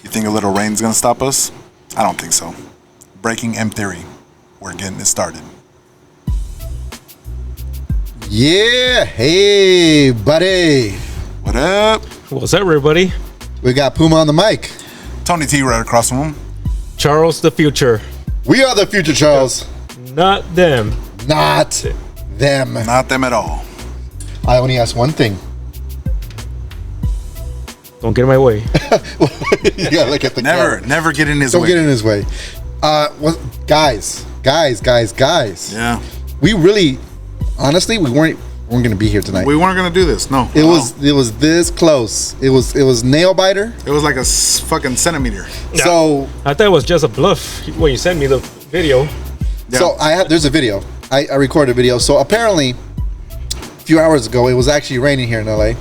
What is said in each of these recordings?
You think a little rain's gonna stop us? I don't think so. Breaking M theory. We're getting it started. Yeah, hey, buddy. What up? What's up, everybody? We got Puma on the mic. Tony T right across from him. Charles the Future. We are the future, Charles. Not them. Not them. Not them at all. I only ask one thing. Don't get in my way. You gotta look at the camera. Never get in his Don't way. get in his way. Guys. Yeah. We really, honestly, we weren't gonna be here tonight. We weren't gonna do this. No. It was this close. It was nail biter. It was like a fucking centimeter. Yeah. So I thought it was just a bluff when you sent me the video. Yeah. So there's a video. I recorded a video. So apparently, a few hours ago, it was actually raining here in LA.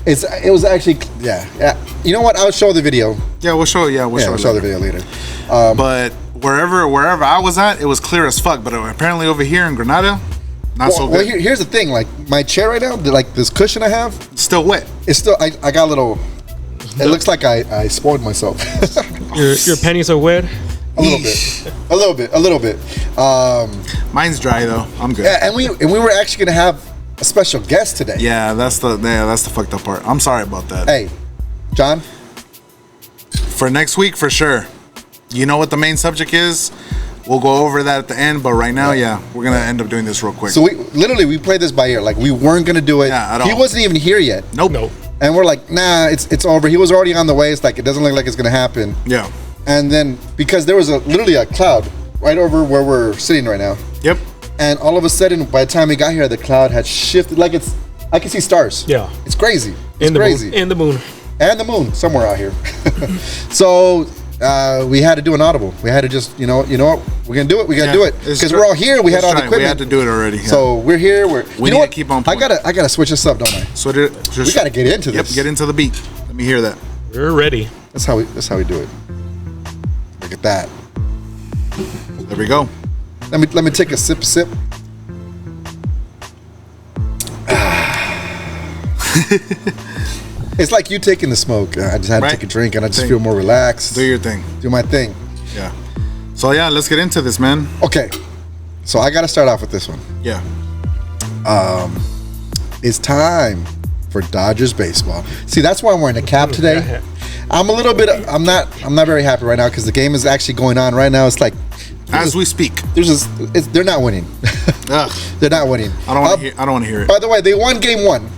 It was actually yeah. You know what? I'll show the video. Yeah, we'll show. Yeah, we'll show the video later. But wherever I was at, it was clear as fuck. But apparently over here in Granada, not so good. Well, here's the thing. Like my chair right now, like this cushion I have, It's still wet. it's still. I got a little. It looks like I spoiled myself. Your panties are wet. A little bit. Mine's dry though. I'm good. Yeah, and we were actually gonna have a special guest today. Yeah, that's the fucked up part. I'm sorry about that. Hey, John. For next week, for sure. You know what the main subject is? We'll go over that at the end. But right now, yeah, we're gonna end up doing this real quick. So we played this by ear. Like we weren't gonna do it. Yeah, at He all. wasn't even here yet. Nope. And we're like, nah, it's over. He was already on the way. It's like it doesn't look like it's gonna happen. Yeah. And then because there was literally a cloud right over where we're sitting right now. Yep. And all of a sudden, by the time we got here, the cloud had shifted. Like I can see stars. Yeah. It's crazy. It's crazy. Moon. And the moon. And the moon somewhere out here. So we had to do an audible. We had to just, you know what? We're gonna do it. We gotta do it because we're all here. We had all the equipment. We had to do it already. Yeah. So we're here. We need to keep on point. I gotta switch this up, don't I? So We gotta get into this. Yep. Get into the beat. Let me hear that. We're ready. That's how we do it. Look at that. There we go. Let me take a sip. It's like you taking the smoke. I just had to take a drink and I just feel more relaxed. Do your thing. Do my thing. Yeah. So yeah, let's get into this, man. Okay. So I gotta start off with this one. Yeah. It's time for Dodgers baseball. See, that's why I'm wearing a cap today. I'm not very happy right now because the game is actually going on right now. It's like As we speak. They're not winning. Ugh. They're not winning. I don't want to hear it. By the way, they won game 1.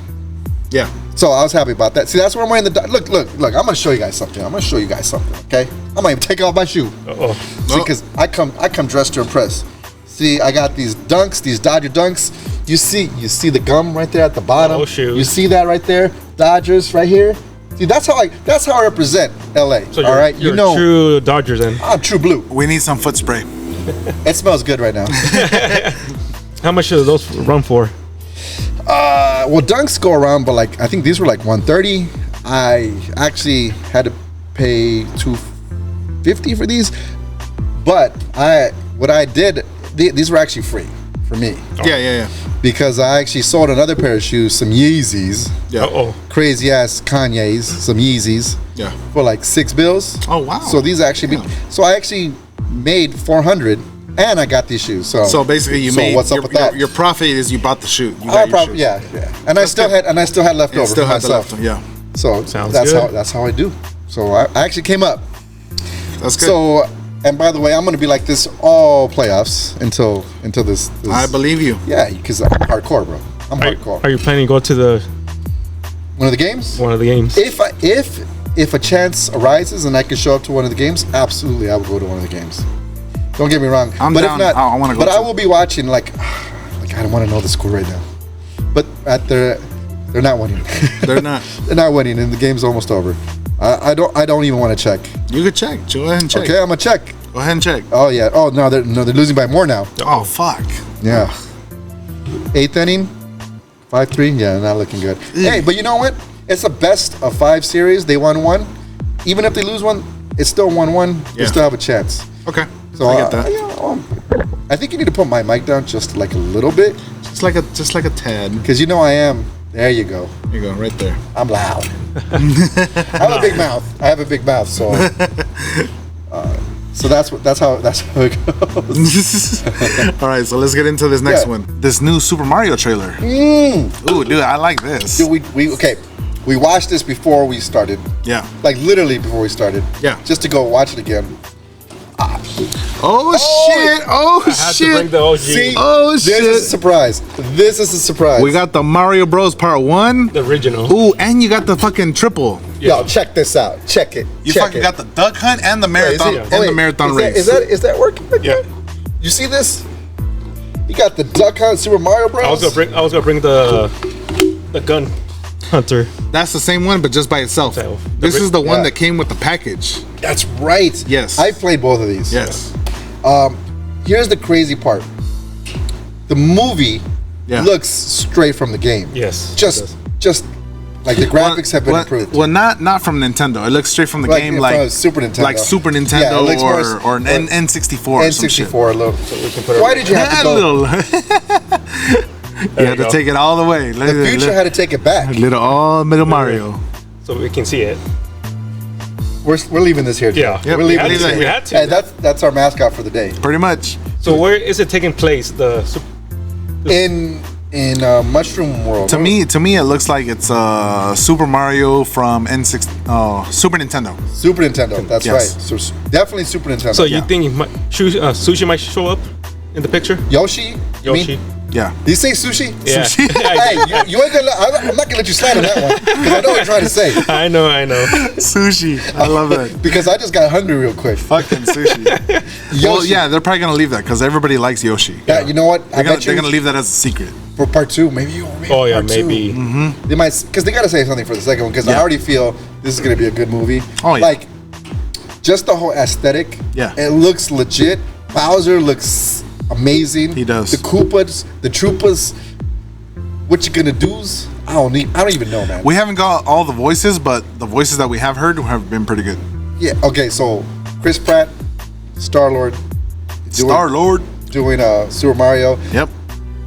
Yeah. So I was happy about that. See, that's where I'm wearing the look. I'm gonna show you guys something. Okay? I'm gonna even take off my shoe. Uh-oh. See, because I come dressed to impress. See, I got these dunks, these Dodger dunks. You see the gum right there at the bottom. Oh, shoot. You see that right there? Dodgers right here. See, that's how I represent LA. So all right, you're true Dodgers then. I'm true blue. We need some foot spray. It smells good right now. How much do those run for? Well, dunks go around, but like I think these were like 130. I actually had to pay $250 for these, but these were actually free for me. Yeah. Because I actually sold another pair of shoes, some Yeezys. Yeah. Uh-oh. Crazy ass Kanye's, some Yeezys. Yeah. For like $6. Oh wow. So these actually so I actually made $400 and I got these shoes. So basically you made what's up with that? Your profit is you bought the shoe. You got your shoes. Yeah. And I still had leftover Still for had the myself. leftover, yeah. So Sounds that's good. that's how I do. So I actually came up. That's good. So and by the way, I'm gonna be like this all playoffs until this. I believe you. Yeah, because I'm hardcore, bro. I'm hardcore. Are you planning to go to One of the games? one of the games? If a chance arises and I can show up to one of the games, absolutely I will go to one of the games. Don't get me wrong. I'm but down. If not, I want to go. But I will be watching like I don't want to know the score right now. But they're not winning. They're not. They're not winning, and the game's almost over. I don't even want to check. You could check. Go ahead and check. Okay, I'm gonna check. Go ahead and check. Oh yeah. Oh no, they're losing by more now. Oh fuck. Yeah. 8th inning, 5-3. Yeah, not looking good. Hey, but you know what? It's a best of 5 series. They won 1. Even if they lose 1, it's still 1-1. They Yeah. still have a chance. Okay. So I get that. I think you need to put my mic down just like a little bit, Just like a tad. because I am There you go. There you go, right there. I'm loud. I have a big mouth. So that's how it goes. All right, so let's get into this next one. This new Super Mario trailer. Ooh, dude, I like this. Dude, we watched this before we started. Yeah. Like literally before we started. Yeah. Just to go watch it again. Oh shit! Oh I had to bring shit! the OG. See, Oh this shit! is a surprise. This is a surprise. We got the Mario Bros. Part 1. The original. Ooh, and you got the fucking triple. Yo, check this out. Check it. You check fucking it. got the duck hunt and the marathon Wait, marathon is race. Is that working? Like Yeah. that? You see this? You got the Duck Hunt Super Mario Bros. I was gonna bring the gun hunter. That's the same one, but just by itself. This is the one that came with the package. That's right. Yes. I played both of these. Yes. Here's the crazy part. The movie Yeah. looks straight from the game. Yes. Just like the graphics have been improved. Well, not from Nintendo. It looks straight from the game, from like Super Nintendo. like Super Yeah, it Nintendo looks or an N64 or some shit. N64 a little. we can put it Why did you have to A go? little. You had to go. take it all the way. The future had to take it back. Little Mario. so we can see it. We're leaving this here. Joe. Yeah. Yep, We're leaving we this had here. to, we had to. Hey, that's our mascot for the day. Pretty much. So where is it taking place? In Mushroom World. To me, it looks like it's Super Mario from Super Nintendo. Super Nintendo. That's Yes. right. So definitely Super Nintendo. So you think sushi might show up in the picture? Yoshi? You mean? Yoshi. Yeah. Did you say sushi? Yeah. Hey, you ain't gonna. I'm not gonna let you slide on that one because I know what you're trying to say. I know. Sushi. I love that. Because I just got hungry real quick. Fucking sushi. Well, Yoshi. yeah, they're probably gonna leave that because everybody likes Yoshi. Yeah, you know what? They're gonna leave that as a secret. for part 2. Maybe. Oh yeah, part two. maybe. They might, because they got to say something for the second one. Because I Yeah. already feel this is gonna be a good movie. Oh, yeah. Like, just the whole aesthetic. Yeah. It looks legit. Bowser looks amazing. He does. The Koopas, the Troopas. What you gonna do's? I don't even know, man. We haven't got all the voices, but the voices that we have heard have been pretty good. Yeah. Okay. So Chris Pratt, Star-Lord, Star-Lord. doing Super Mario. Yep.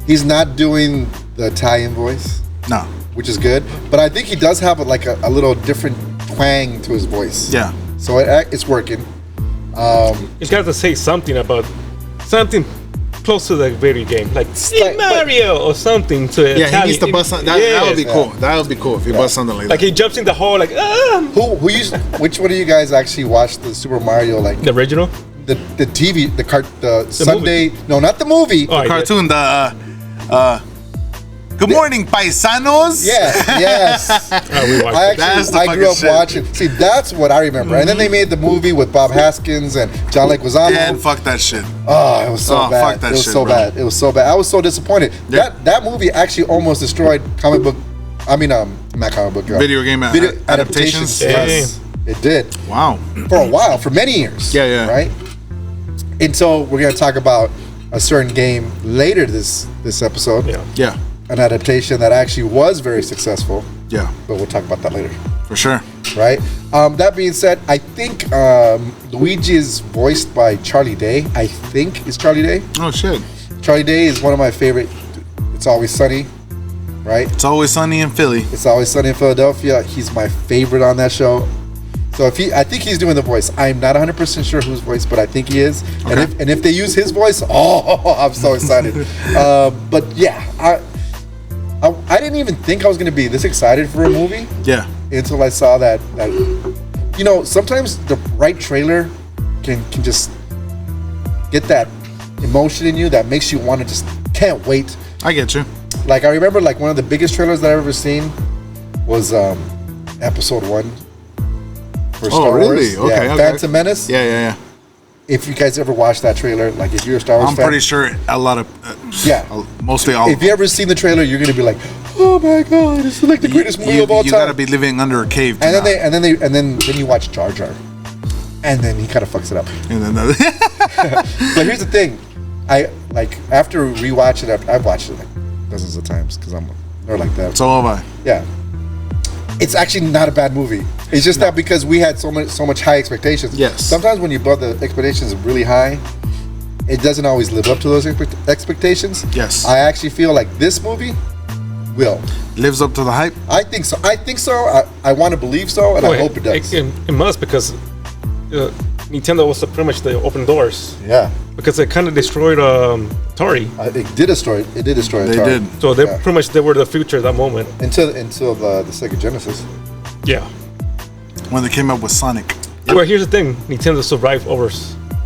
He's not doing the Italian voice, No. which is good. But I think he does have a little different twang to his voice. Yeah. So it's working. He's got to say something close to the video game, like like- Mario or something to it. Yeah, he needs to bust something. That would be Yes. cool. That would be cool if he bust something like Like that. he jumps in the hole, like Which one of you guys actually watched the Super Mario, like the original. the TV, the Sunday? No, not the movie. Oh, I did. Cartoon, Good morning, paisanos. Yeah, yes. We watched I it. That's the I grew fucking up shit. watching. See, that's what I remember. And then they made the movie with Bob Haskins and John Leguizamo. And fuck that shit. Oh, it was so Oh, bad. fuck that It was shit, so bro. bad. It was so bad. I was so disappointed. Yeah. That movie actually almost destroyed comic book. I mean, not comic book. Video game adaptations? Yes, it did Wow. for a while, for many years. Yeah. Right. And so we're gonna talk about a certain game later this episode. Yeah. Yeah. An adaptation that actually was very successful, Yeah. but we'll talk about that later. For sure. Right. That being said, I think Luigi is voiced by Charlie Day. I think it's Charlie Day. Oh shit. Charlie Day is one of my favorite. It's Always Sunny, right? It's always sunny in Philly. It's Always Sunny in Philadelphia. He's my favorite on that show. So I think he's doing the voice. I'm not 100% sure whose voice, but I think he is. Okay. And if they use his voice, I'm so excited. But yeah, I didn't even think I was going to be this excited for a movie Yeah. until I saw that. Sometimes the right trailer can just get that emotion in you that makes you want to just can't wait. I get you. Like I remember, like one of the biggest trailers that I've ever seen was Episode 1 for Star really? Wars. Okay, Yeah, okay. Phantom Menace. Yeah. If you guys ever watched that trailer, like if you're a Star Wars I'm fan, pretty sure a lot of. Yeah. Mostly all. if you ever seen the trailer, you're gonna be like, "Oh my god, this is like the greatest movie of all you time." gotta be living under a cave. to and not- then you watch Jar Jar, and then he kind of fucks it up. And then But here's the thing, I like after rewatching it, I've watched it like dozens of times because I'm nerd like that. so have I. Yeah, it's actually not a bad movie. It's just that because we had so much high expectations. Yes. Sometimes when you build the expectations really high, it doesn't always live up to those expectations. Yes. I actually feel like this movie will. Lives up to the hype. I think so. I want to believe so, and I hope it does. It must, because Nintendo was pretty much the open doors. Yeah. Because it kind of destroyed Atari. It did destroy it. It did destroy They Atari. did. So they were the future at that moment. Until the Sega Genesis. Yeah. When they came up with Sonic. Well, here's the thing: Nintendo survived over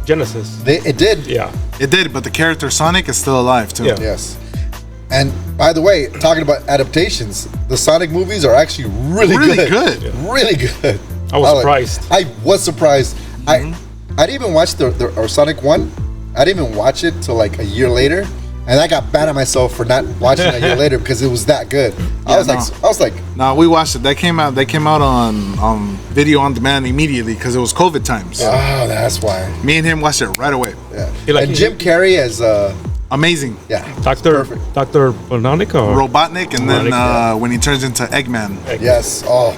Genesis. It did. Yeah. It did, but the character Sonic is still alive too. Yeah. Yes. And by the way, talking about adaptations, the Sonic movies are actually really good. Really good. I was surprised. I was surprised. I didn't even watch the Sonic 1. I didn't even watch it till like a year later. And I got mad at myself for not watching it a year later because it was that good. I was like, No, we watched it. They came out on video on demand immediately because it was COVID times. oh, that's why. Me and him watched it right away. Yeah. And Jim Carrey as Amazing. Dr. Robotnik or Robotnik, and then Robotnik, yeah. when he turns into Eggman. yes. Oh,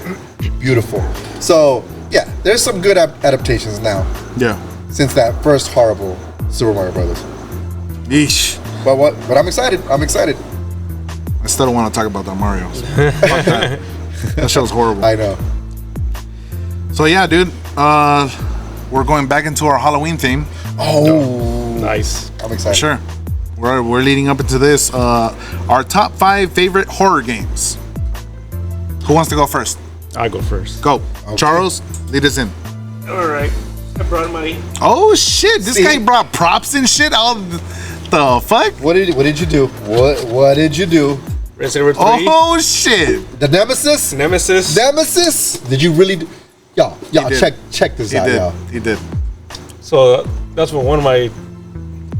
beautiful. So yeah, there's some good adaptations now Yeah. since that first horrible Super Mario Brothers. Yeesh. But I'm excited. I'm excited. I still don't want to talk about that Mario. Fuck that. That show's horrible. I know. So yeah, dude. We're going back into our Halloween theme. Oh, nice. I'm excited. Sure. We're leading up into this. Our top 5 favorite horror games. Who wants to go first? I go first. Go. Okay. Charles, lead us in. All right. I brought money. Oh shit! This See? guy brought props and shit. All the fuck? What did you do? What did you do? Resident Evil 3. Oh shit! The Nemesis? Nemesis. Did you really? Y'all, did. check this He out, did. y'all. He did. So that's one of my.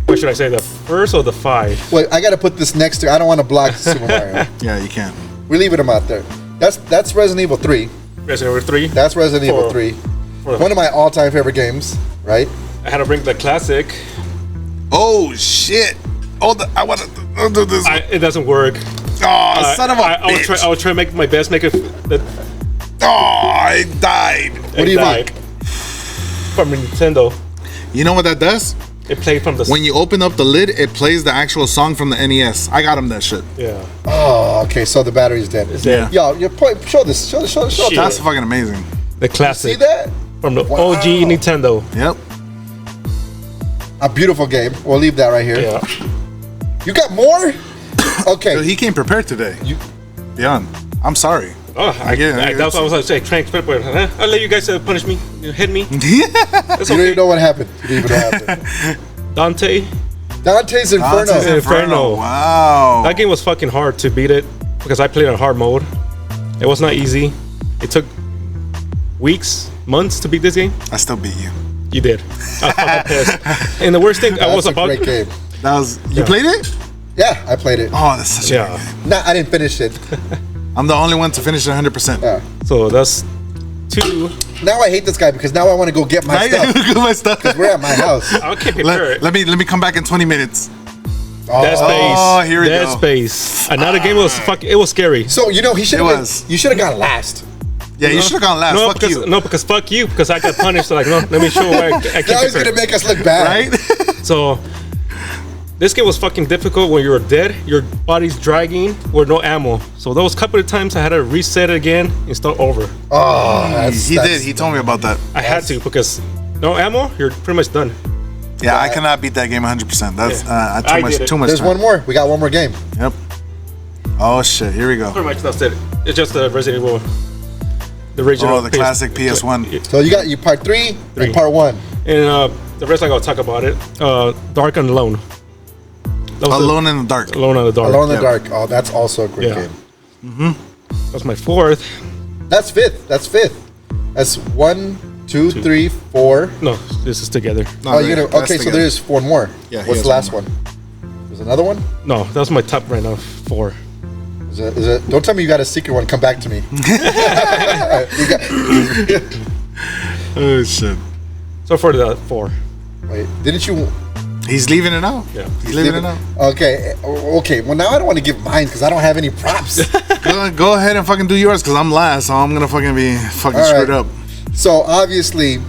What should I say? The first or the 5? Wait, I gotta put this next to. I don't want to block Super Mario. Yeah, you can. We're leaving them out there. That's Resident Evil 3. Resident Evil 3. That's Resident Evil 3. for- One of my all-time favorite games, right? I had to bring the classic. Oh shit! Oh, I want to do this. It doesn't work. Oh, son of a bitch! I would try to make my best. Make it. Oh, I died. What do you died. think? From Nintendo. You know what that does? It played from the. When you open up the lid, it plays the actual song from the NES. I got him that shit. Yeah. Oh, okay. So the battery's dead. dead. Y'all, show this. Show. Shit. That's fucking amazing. The classic. See that? From the Wow. OG Nintendo. Yep. A beautiful game. We'll leave that right here. Yeah. You got more? Okay. He came prepared today. Beyond. I'm sorry. Oh, get it. that's what I was like saying. Trying to explain, but I'll let you guys punish me, hit me. That's You don't okay. even know what happened. You don't even know what happened. Dante. Dante's Inferno. Dante's Inferno. Wow. That game was fucking hard to beat it because I played on hard mode. It was not easy. It took weeks, months to beat this game. I still beat you. You did. I was fucking pissed. And the worst thing, I was That's a about. great game. That was. You Yeah. played it? Yeah, I played it. Oh, that's such a Yeah. good game. Nah, I didn't finish it. I'm the only one to finish it 100%. Yeah. So that's 2. Now I hate this guy because now I want to go get my Right? stuff. Look at my stuff. We're at my house. I can't prepare it. Let me come back in 20 minutes. Dead Space. Oh, here we Dead go. Space. Another game was it was scary. So he should It have. was. You should have gone last. Yeah, you should have gone last. No, Fuck because you. no, because fuck you, because I got punished. So like, no, let me show why I Now can't he's prepare. gonna make us look bad. Right? So this game was fucking difficult when you're dead. Your body's dragging with no ammo. So those couple of times I had to reset it again and start over. Oh, He did. He told me about that. I had to because no ammo, you're pretty much done. Yeah, I cannot beat that game 100%. That's Yeah. too I much. did it. Too much. There's time. one more. We got one more game. Yep. Oh shit! Here we go. Pretty much that's it. It's just the Resident Evil, the original. Oh, the classic PS1. So you got part 3 3. and part 1. And the rest I gotta talk about it. Dark and Alone. That was Alone in the Dark. Alone in the Dark. Alone in the Yeah. Dark. Oh, that's also a great Yeah. game. That's my 4th. That's fifth. That's 1, 2, 3, 4. No, this is together. No, Oh, you that's okay? So together. there's 4 more. Yeah, he What's has the last one one? There's another one. No, that's my top right now. 4. Is it? Don't tell me you got a secret one. Come back to me. Oh shit! So for the 4. Wait, didn't you? He's leaving it out. Yeah. He's leaving it out. Okay. Okay. Well, now I don't want to give mine because I don't have any props. Go ahead and fucking do yours because I'm last, so I'm gonna fucking be fucking All screwed right. up. So obviously,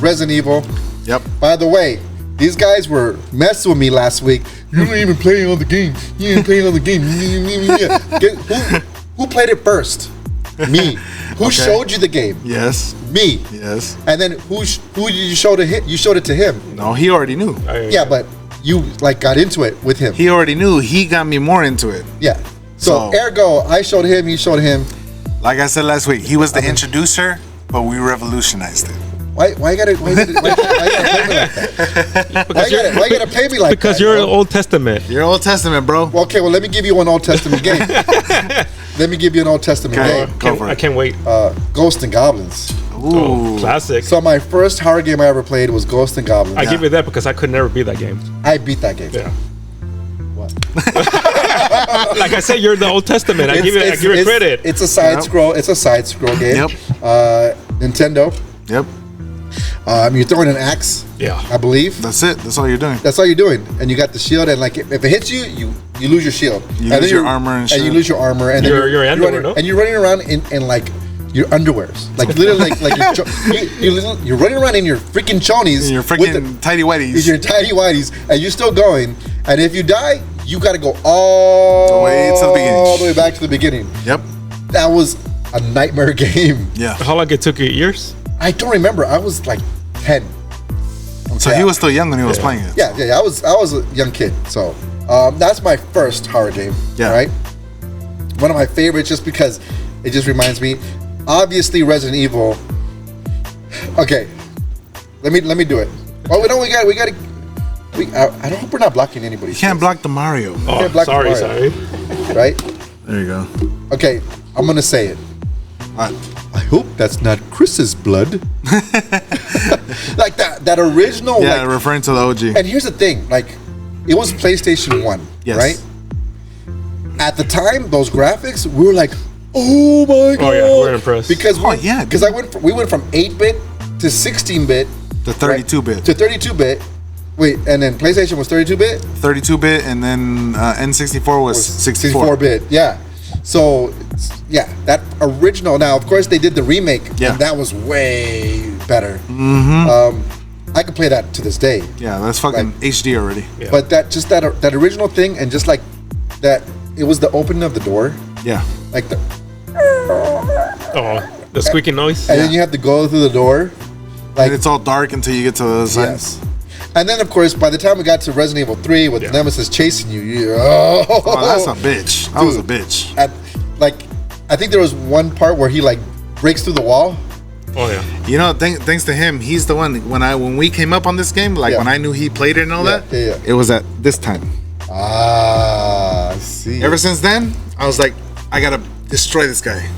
Resident Evil. Yep. By the way, These guys were messing with me last week. You didn't even play on the game. You didn't play on the game. Who played it first? Me. Who showed you the game? Yes. Me. Yes. And then who did you show to him? You showed it to him. No, he already knew. Yeah, but you like got into it with him. He already knew. He got me more into it. Yeah. So ergo, I showed him. He showed him. Like I said last week, he was the introducer, but we revolutionized it. Why you gotta pay me like that? Why you gotta pay me like that? Because you're Old Testament. You're Old Testament, bro. Well, okay, well, let me give you an Old Testament game. Let me give you an Old Testament game. Go for it. I can't wait. Ghosts and Goblins. Ooh, classic. So my first horror game I ever played was Ghosts and Goblins. I give you that because I could never beat that game. I beat that game. Yeah. What? Like I said, you're the Old Testament. I give it credit. It's a side scroll. It's a side scroll game. Yep. Nintendo. Yep. You're throwing an axe. Yeah. I believe. That's it. That's all you're doing. That's all you're doing, and you got the shield, and like if it hits you, you lose your shield. You lose your armor and shit. And you lose your armor, and then Your underwear, running, no? and you're running around in like your underwears, like literally like you're running around in your freaking chonies, In your freaking tidy whities. your tidy whities, and you're still going. And if you die, you got to go all the way back to the beginning. Yep. That was a nightmare game. Yeah. How long it took you? Years? I don't remember. I was like 10. So he was still young when he was playing it. Yeah. I was a young kid. So that's my first horror game. Yeah. Right. One of my favorites, just because it just reminds me. Obviously, Resident Evil. Okay, let me do it. Oh, no, we got to. I don't hope we're not blocking anybody. You can't block the Mario. Oh, block sorry. Right. There you go. Okay, I'm gonna say it. All right. I hope that's not Chris's blood. Like that original. Yeah, like, referring to the OG. and here's the thing, like, it was PlayStation 1, Yes. right? At the time, those graphics, we were like, oh my god! Oh yeah, we're impressed. Because yeah, because we went from 8-bit to 16-bit The 32-bit. to 32-bit. Wait, and then PlayStation was 32-bit. 32-bit, and then N64 was 64. 64-bit. Yeah. So yeah, that original. Now, of course, they did the remake. Yeah. And that was way better. Mm-hmm. I could play that to this day. Yeah, that's fucking HD already. Yeah. But that original thing, and just like that, it was the opening of the door, Yeah. like the. Oh, the squeaky noise. And then you have to go through the door. Like, And it's all dark until you get to the other side. yes. And then, of course, by the time we got to Resident Evil 3 with Nemesis chasing you, Oh, that's a bitch. That was a bitch. I think there was one part where he like breaks through the wall. Oh yeah. You know, thanks to him, he's the one. When we came up on this game, like Yeah. when I knew he played it and all that, Yeah. it was at this time. I see. Ever since then, I was like, I gotta destroy this guy.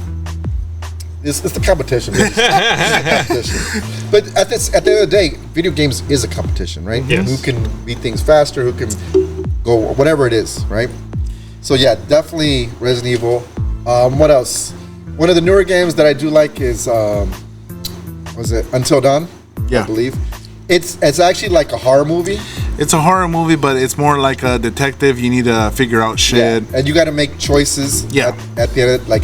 It's the competition. It's the competition. But at the end of the day, video games is a competition, right? Yes. Who can beat things faster? Who can go whatever it is, right? So yeah, definitely Resident Evil. What else? One of the newer games that I do like is was it Until Dawn? Yeah. I believe. It's actually like a horror movie. It's a horror movie, but it's more like a detective. You need to figure out shit. And you got to make choices. Yeah. At the end of it, like,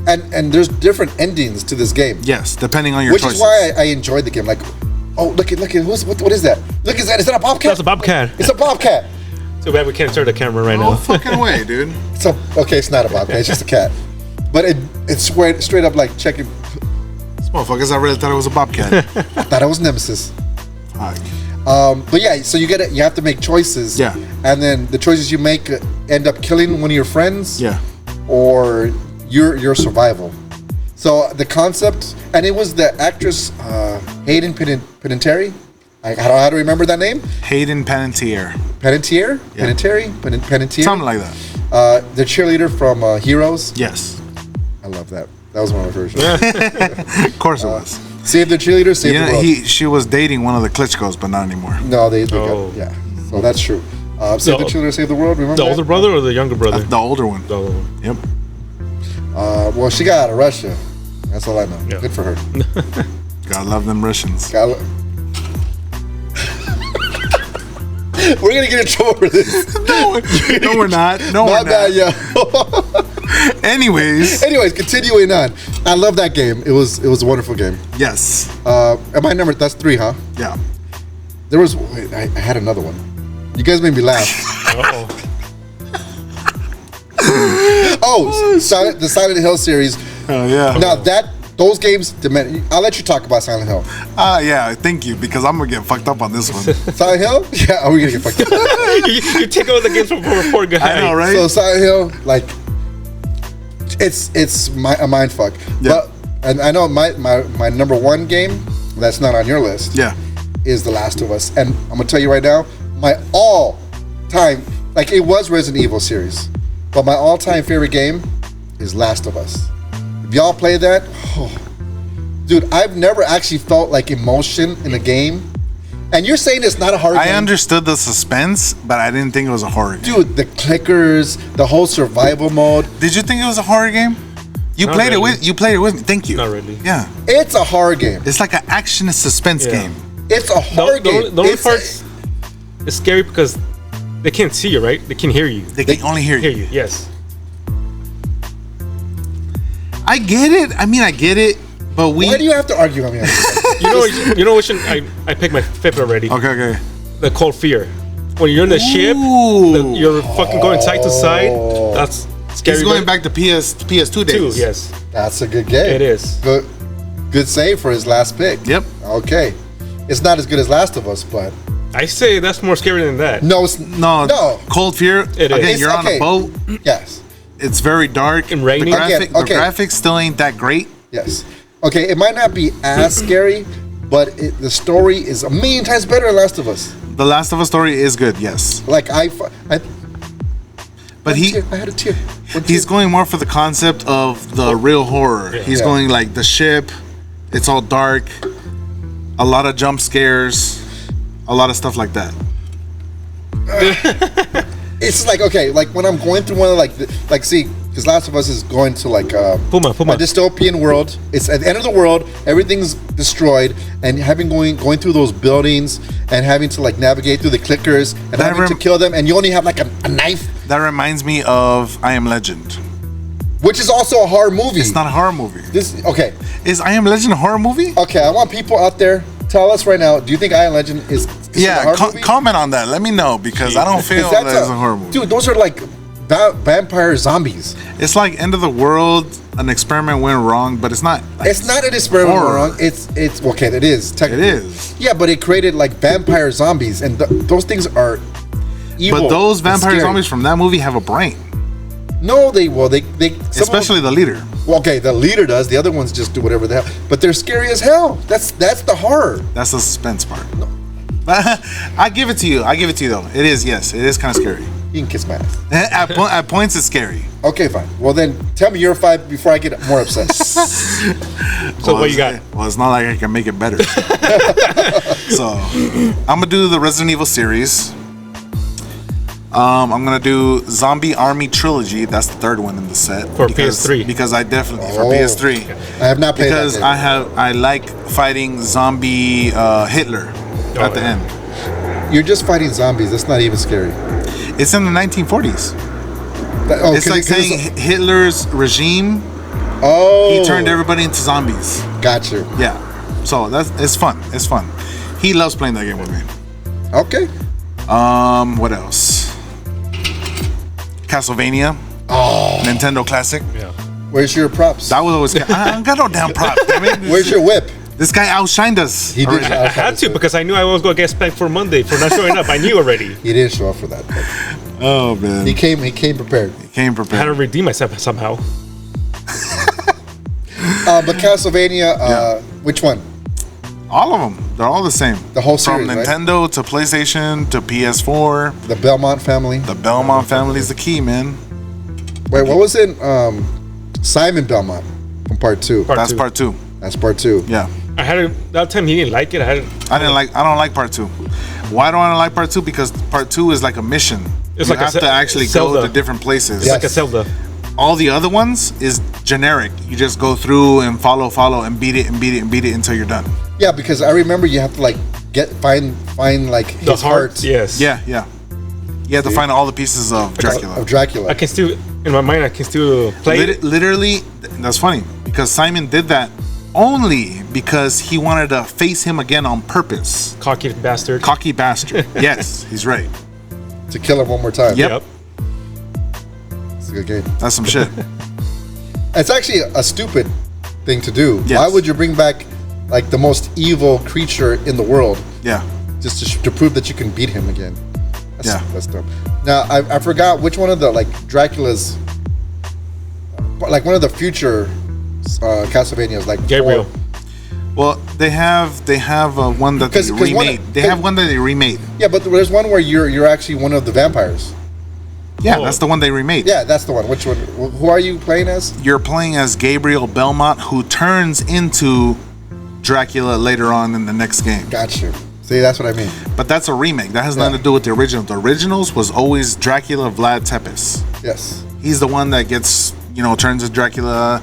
and there's different endings to this game. Yes, depending on your Which choices. is why I enjoyed the game. Like, oh, look at what is that? Look, is that a bobcat? That's a bobcat. It's a bobcat. Too bad we can't start the camera right No now. fucking way, dude. Okay, it's not a bobcat. It's just a cat. But it's straight up like checking. This motherfuckers, I really thought it was a bobcat. I thought it was Nemesis. Fuck. But yeah, so you have to make choices. Yeah. And then the choices you make end up killing one of your friends. Yeah. Or your survival. So the concept, and it was the actress Hayden Panettiere. I don't know how to remember that name. Hayden Panettiere. Panettiere? Yeah. Panettiere? Something like that. The cheerleader from Heroes. Yes. I love that. That was one of my favorite shows. Of course it was. Save the cheerleader, save the world. She was dating one of the Klitschko's, but not anymore. No, they Oh. got, yeah. So that's true. Save the cheerleader, save the world. Remember The that? older brother or the younger brother? The older one. The older one. Yep. Well, she got out of Russia. That's all I know. Yeah. Good for her. Gotta love them Russians. We're gonna get in trouble for this. No, we're not. No, My we're bad, not. yeah. Anyways. Anyways, continuing on. I love that game. It was a wonderful game. Yes. Am I number? That's 3, huh? Yeah. There was. Wait, I had another one. You guys made me laugh. The Silent Hill series. Oh yeah. Now those games, I'll let you talk about Silent Hill. Yeah. Thank you, because I'm gonna get fucked up on this one. Silent Hill? Yeah, are we gonna get fucked up? you take over the games from poor guy. I know, right? So Silent Hill, like, it's a mind fuck. Yeah. But and I know my number one game that's not on your list. Yeah. Is The Last of Us, and I'm gonna tell you right now, my all-time, like, it was Resident Evil series, but my all-time favorite game is Last of Us. If y'all play that, dude, I've never actually felt like emotion in a game. And you're saying it's not a horror game? I understood the suspense, but I didn't think it was a horror game. Dude, the clickers, the whole survival mode. Did you think it was a horror game? You played it with me. Thank you. Not really. Yeah. It's a horror game. It's like an action and suspense game. It's a horror game. The only part is scary because they can't see you, right? They can hear you. They can only hear you. Yes. I get it. I mean, I get it. But why do you have to argue on me? You know which one I picked my fifth already. Okay. The Cold Fear. When you're in the ship, you're fucking going side to side. That's scary. He's going back to PS2 days. Yes. That's a good game. It is. Good save for his last pick. Yep. Okay. It's not as good as Last of Us, but I say that's more scary than that. no. Cold Fear. It is. Again, you're on a boat. Yes. It's very dark And raining. The graphics still ain't that great. Yes. Okay, it might not be as scary, but the story is a million times better than Last of Us. The Last of Us story is good, yes. Like I But I had a tear. He's going more for the concept of the real horror. Yeah. He's going like the ship. It's all dark. A lot of jump scares. A lot of stuff like that. It's like, okay, like when I'm going through one of see, because Last of Us is going to like Puma. a dystopian world. It's at the end of the world, everything's destroyed, and going through those buildings and having to like navigate through the clickers and having to kill them, and you only have like a knife. That reminds me of I Am Legend. Which is also a horror movie. It's not a horror movie. Okay. Is I Am Legend a horror movie? Okay, I want people out there, tell us right now, do you think I Am Legend is a horror movie? Comment on that. Let me know, because I don't feel that it's a horror movie. Dude, those are like vampire zombies. It's like end of the world, an experiment went wrong, but it's not. Like, it's not an experiment horror. wrong. It's okay, it is technically. It is. Yeah, but it created like vampire zombies, and those things are evil. But those vampire zombies from that movie have a brain. No, they especially the leader. Well, okay, the leader does. The other ones just do whatever the hell. But they're scary as hell. That's the horror. That's the suspense part. No. I give it to you. though. It is, yes. It is kind of scary. You can kiss my ass. At points, it's scary. Okay, fine. Well, then tell me your 5 before I get more upset. So what you got? Well, it's not like I can make it better. So I'm gonna do the Resident Evil series. I'm gonna do Zombie Army Trilogy. That's the third one in the set for PS3. Because I definitely for PS3. I have not played because that I like fighting zombie Hitler at the end. You're just fighting zombies. That's not even scary. It's in the 1940s. It's like saying Hitler's regime. Oh, he turned everybody into zombies. Got you. Yeah. So it's fun. It's fun. He loves playing that game with me. Okay. What else? Castlevania. Oh. Nintendo Classic. Yeah. Where's your props? That was always. I don't got no damn props. Damn it. Where's your whip? This guy outshined us. He did. I had to because I knew I was going to get spanked for Monday for not showing up. I knew already. He didn't show up for that. Oh man. He came prepared. I had to redeem myself somehow. But Castlevania, which one? All of them. They're all the same. The whole series, from Nintendo to PlayStation to PS4. The Belmont family. The Belmont family is the key, man. Wait, what was it? Simon Belmont from Part 2. That's Part 2. That's Part 2. Yeah. I had that time he didn't like it. I don't like Part 2. Why don't I like Part 2? Because Part 2 is like a mission. It's you like have to actually Zelda. go to different places. It's like a Zelda. All the other ones is generic. You just go through and follow and beat it until you're done. Yeah, because I remember you have to like find like The his heart. Yes. Yeah. You have to find all the pieces of Dracula. I can still, in my mind, I can still play it. Literally, that's funny because Simon did that only because he wanted to face him again on purpose. Cocky bastard. Cocky bastard. Yes, he's right. To kill him one more time. Yep. It's a good game. That's some shit. It's actually a stupid thing to do. Yes. Why would you bring back like the most evil creature in the world Yeah. just to prove that you can beat him again? That's dumb. Now I forgot which one of the like Dracula's, like one of the future Castlevanias, like Gabriel. Well, they have one that they 'Cause remade. They have one that they remade. Yeah, but there's one where you're actually one of the vampires. Yeah, Oh. that's the one they remade. Yeah, that's the one. Which one? Who are you playing as? You're playing as Gabriel Belmont, who turns into Dracula later on in the next game. Got you. See, that's what I mean. But that's a remake. That has nothing to do with the original. The originals was always Dracula Vlad Tepes. Yes. He's the one that gets, turns into Dracula,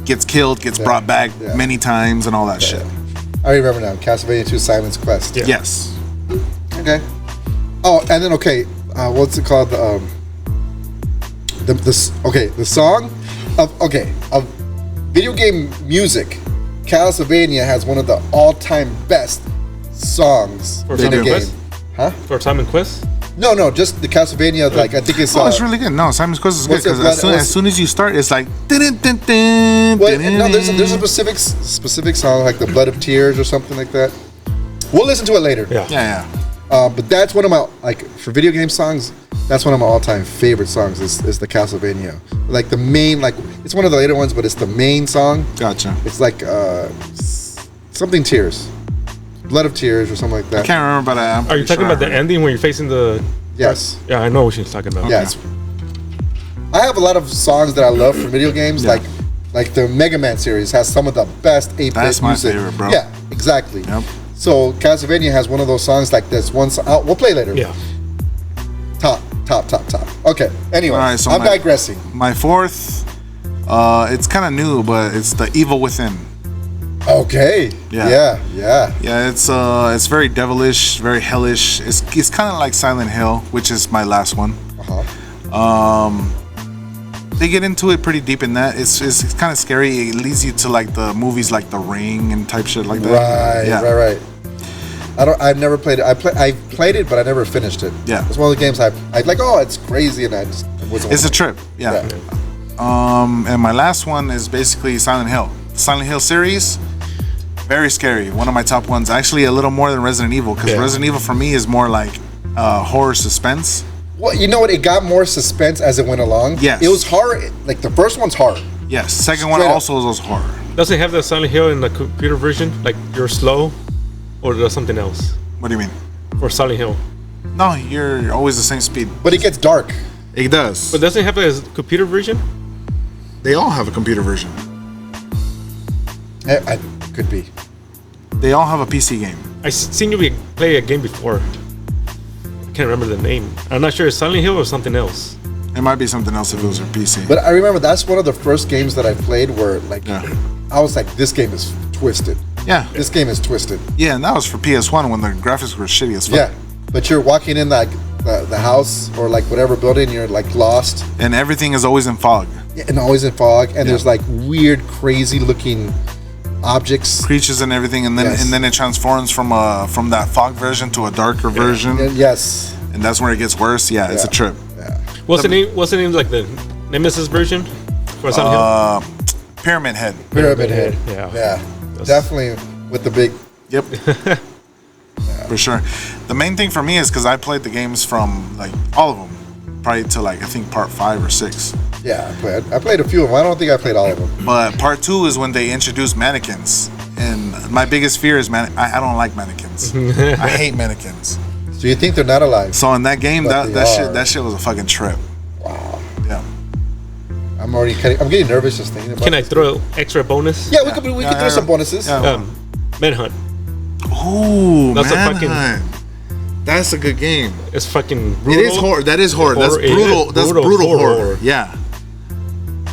gets killed, gets brought back many times, and all that shit. I remember now. Castlevania 2: Simon's Quest. Yeah. Yes. Okay. Oh, and then what's it called? The song of video game music. Castlevania has one of the all-time best songs For in Simon the game. Quest? Huh? For Simon Quest? No, just the Castlevania. Like I think it's. Oh, it's really good. No, Simon's Quest is good what's it, because as soon as you start, it's like. No, there's a specific song like the Blood of Tears or something like that. We'll listen to it later. Yeah. Yeah. But that's one of my for video game songs. That's one of my all-time favorite songs. Is the Castlevania, like the main, it's one of the later ones, but it's the main song. Gotcha. It's like something Tears, Blood of Tears or something like that. I can't remember, but I'm Are you talking about the ending when you're facing the? Yes. Yeah, I know what you're talking about. Yes. I have a lot of songs that I love from video games, Yeah. like the Mega Man series has some of the best 8-bit That's my music. favorite, bro. Yeah, exactly. Yep. So Castlevania has one of those songs like this. One song, we'll play later. Yeah. Top. Okay. Anyway, All right, so I'm digressing. My fourth, it's kind of new, but it's the Evil Within. Okay. Yeah. Yeah. It's very devilish, very hellish. It's kind of like Silent Hill, which is my last one. They get into it pretty deep in that. It's kind of scary. It leads you to like the movies like The Ring and type shit like that. Right. I've never played it. I played it, but I never finished it. Yeah. It's one of the games I like. Oh, it's crazy, and I just wasn't. It's a trip. Yeah. And my last one is basically Silent Hill. Silent Hill series, very scary. One of my top ones. Actually, a little more than Resident Evil, because Resident Evil for me is more like horror suspense. Well, you know what? It got more suspense as it went along. Yes. It was horror. Like the first one's horror. Yes. Second one Straight up. also was horror. Does it have the Silent Hill in the computer version? Like you're slow, or does something else What do you mean? for Silent Hill? No, you're always the same speed. But it gets dark. It does. But doesn't it have a computer version? They all have a computer version. I could be. They all have a PC game. I seen you play a game before. I can't remember the name. I'm not sure it's Silent Hill or something else. It might be something else if it was a PC. But I remember that's one of the first games that I played where Yeah. I was like, this game is twisted. Yeah. This game is twisted. Yeah, and that was for PS1 when the graphics were shitty as fuck. Yeah. But you're walking in like the house or like whatever building, you're like lost. And everything is always in fog. And always in fog, and there's like weird, crazy looking objects. Creatures and everything, and then Yes. and then it transforms from that fog version to a darker version. Yes. And that's where it gets worse. Yeah, it's a trip. Yeah. What's the name? What's the name? Like the Nemesis version for Silent Hill? Pyramid Head. Pyramid Head. Yeah. Yeah. Definitely with the big. Yep. For sure. The main thing for me is because I played the games from like all of them, probably to like I think part 5 or 6. Yeah, I played a few of them. I don't think I played all of them. But part 2 is when they introduced mannequins, and my biggest fear is I don't like mannequins. I hate mannequins. So you think they're not alive? So in that game, But that shit was a fucking trip. Wow. Yeah. I'm getting nervous just thinking about Can I it. throw extra bonus? Yeah, we could throw some bonuses. Yeah. Manhunt. Ooh, That's a Manhunt. fucking- That's a good game. It's fucking brutal. It is horror. That is horror. That's Horror. It is brutal. That's brutal horror. Yeah.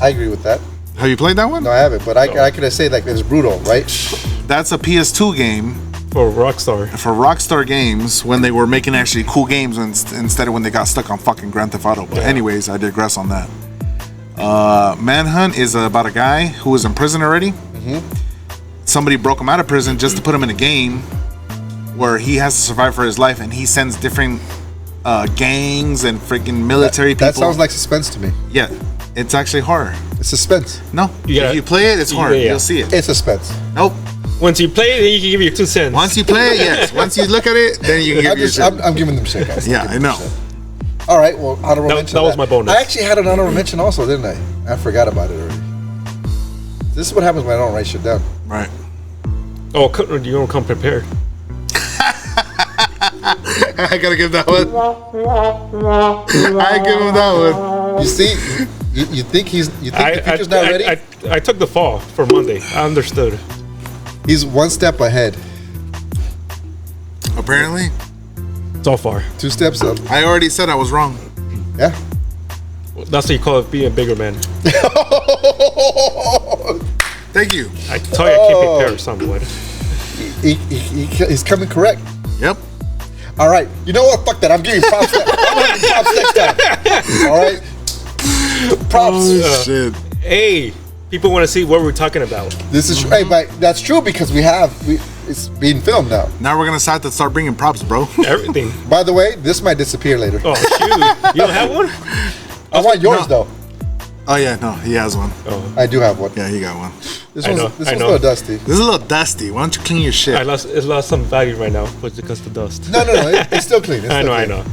I agree with that. Have you played that one? No, I haven't, but I could say like it's brutal, right? That's a PS2 game for Rockstar. for Rockstar Games when they were making actually cool games instead of when they got stuck on fucking Grand Theft Auto. But anyways, I digress on that. Manhunt is about a guy who was in prison already. somebody broke him out of prison just to put him in a game where he has to survive for his life, and he sends different gangs and freaking military people. That sounds like suspense to me. Yeah, it's actually horror. It's suspense. No, Yeah. if you play it, it's horror. Yeah. You'll see it. It's suspense. Nope. Once you play it, then you can give your 2 cents. Once you play it, yes. Once you look at it, then you can give your shit. I'm giving them shit, guys. Yeah, I know. All right, well, honorable mention. that was my bonus. I actually had an honorable mention also, didn't I? I forgot about it already. This is what happens when I don't write shit down. Right. Oh, you don't come prepared. I gotta give that one. I give him that one. You see, you think the future's not ready? I took the fall for Monday. I understood. He's one step ahead. Apparently, So far. 2 steps up. I already said I was wrong. Yeah. That's what you call it being a bigger man. Thank you. I tell you, I can't prepare somewhat. He's coming correct. Yep. All right. You know what? Fuck that. I'm giving props. I'm giving props next time. All right. Props. Oh, shit. Hey, people want to see what we're talking about. This is hey, but that's true because it's being filmed now. Now we're gonna start bringing props, bro. Everything. By the way, this might disappear later. Oh, shoot. You don't have one? I want yours though. Oh yeah, no, he has one. Oh, I do have one. Yeah, he got one. This I one's know, this I one's a know. little dusty. This is a little dusty. Why don't you clean your shit? it lost some value right now because of dust. No, it's still clean. It's I still know, I clean. know.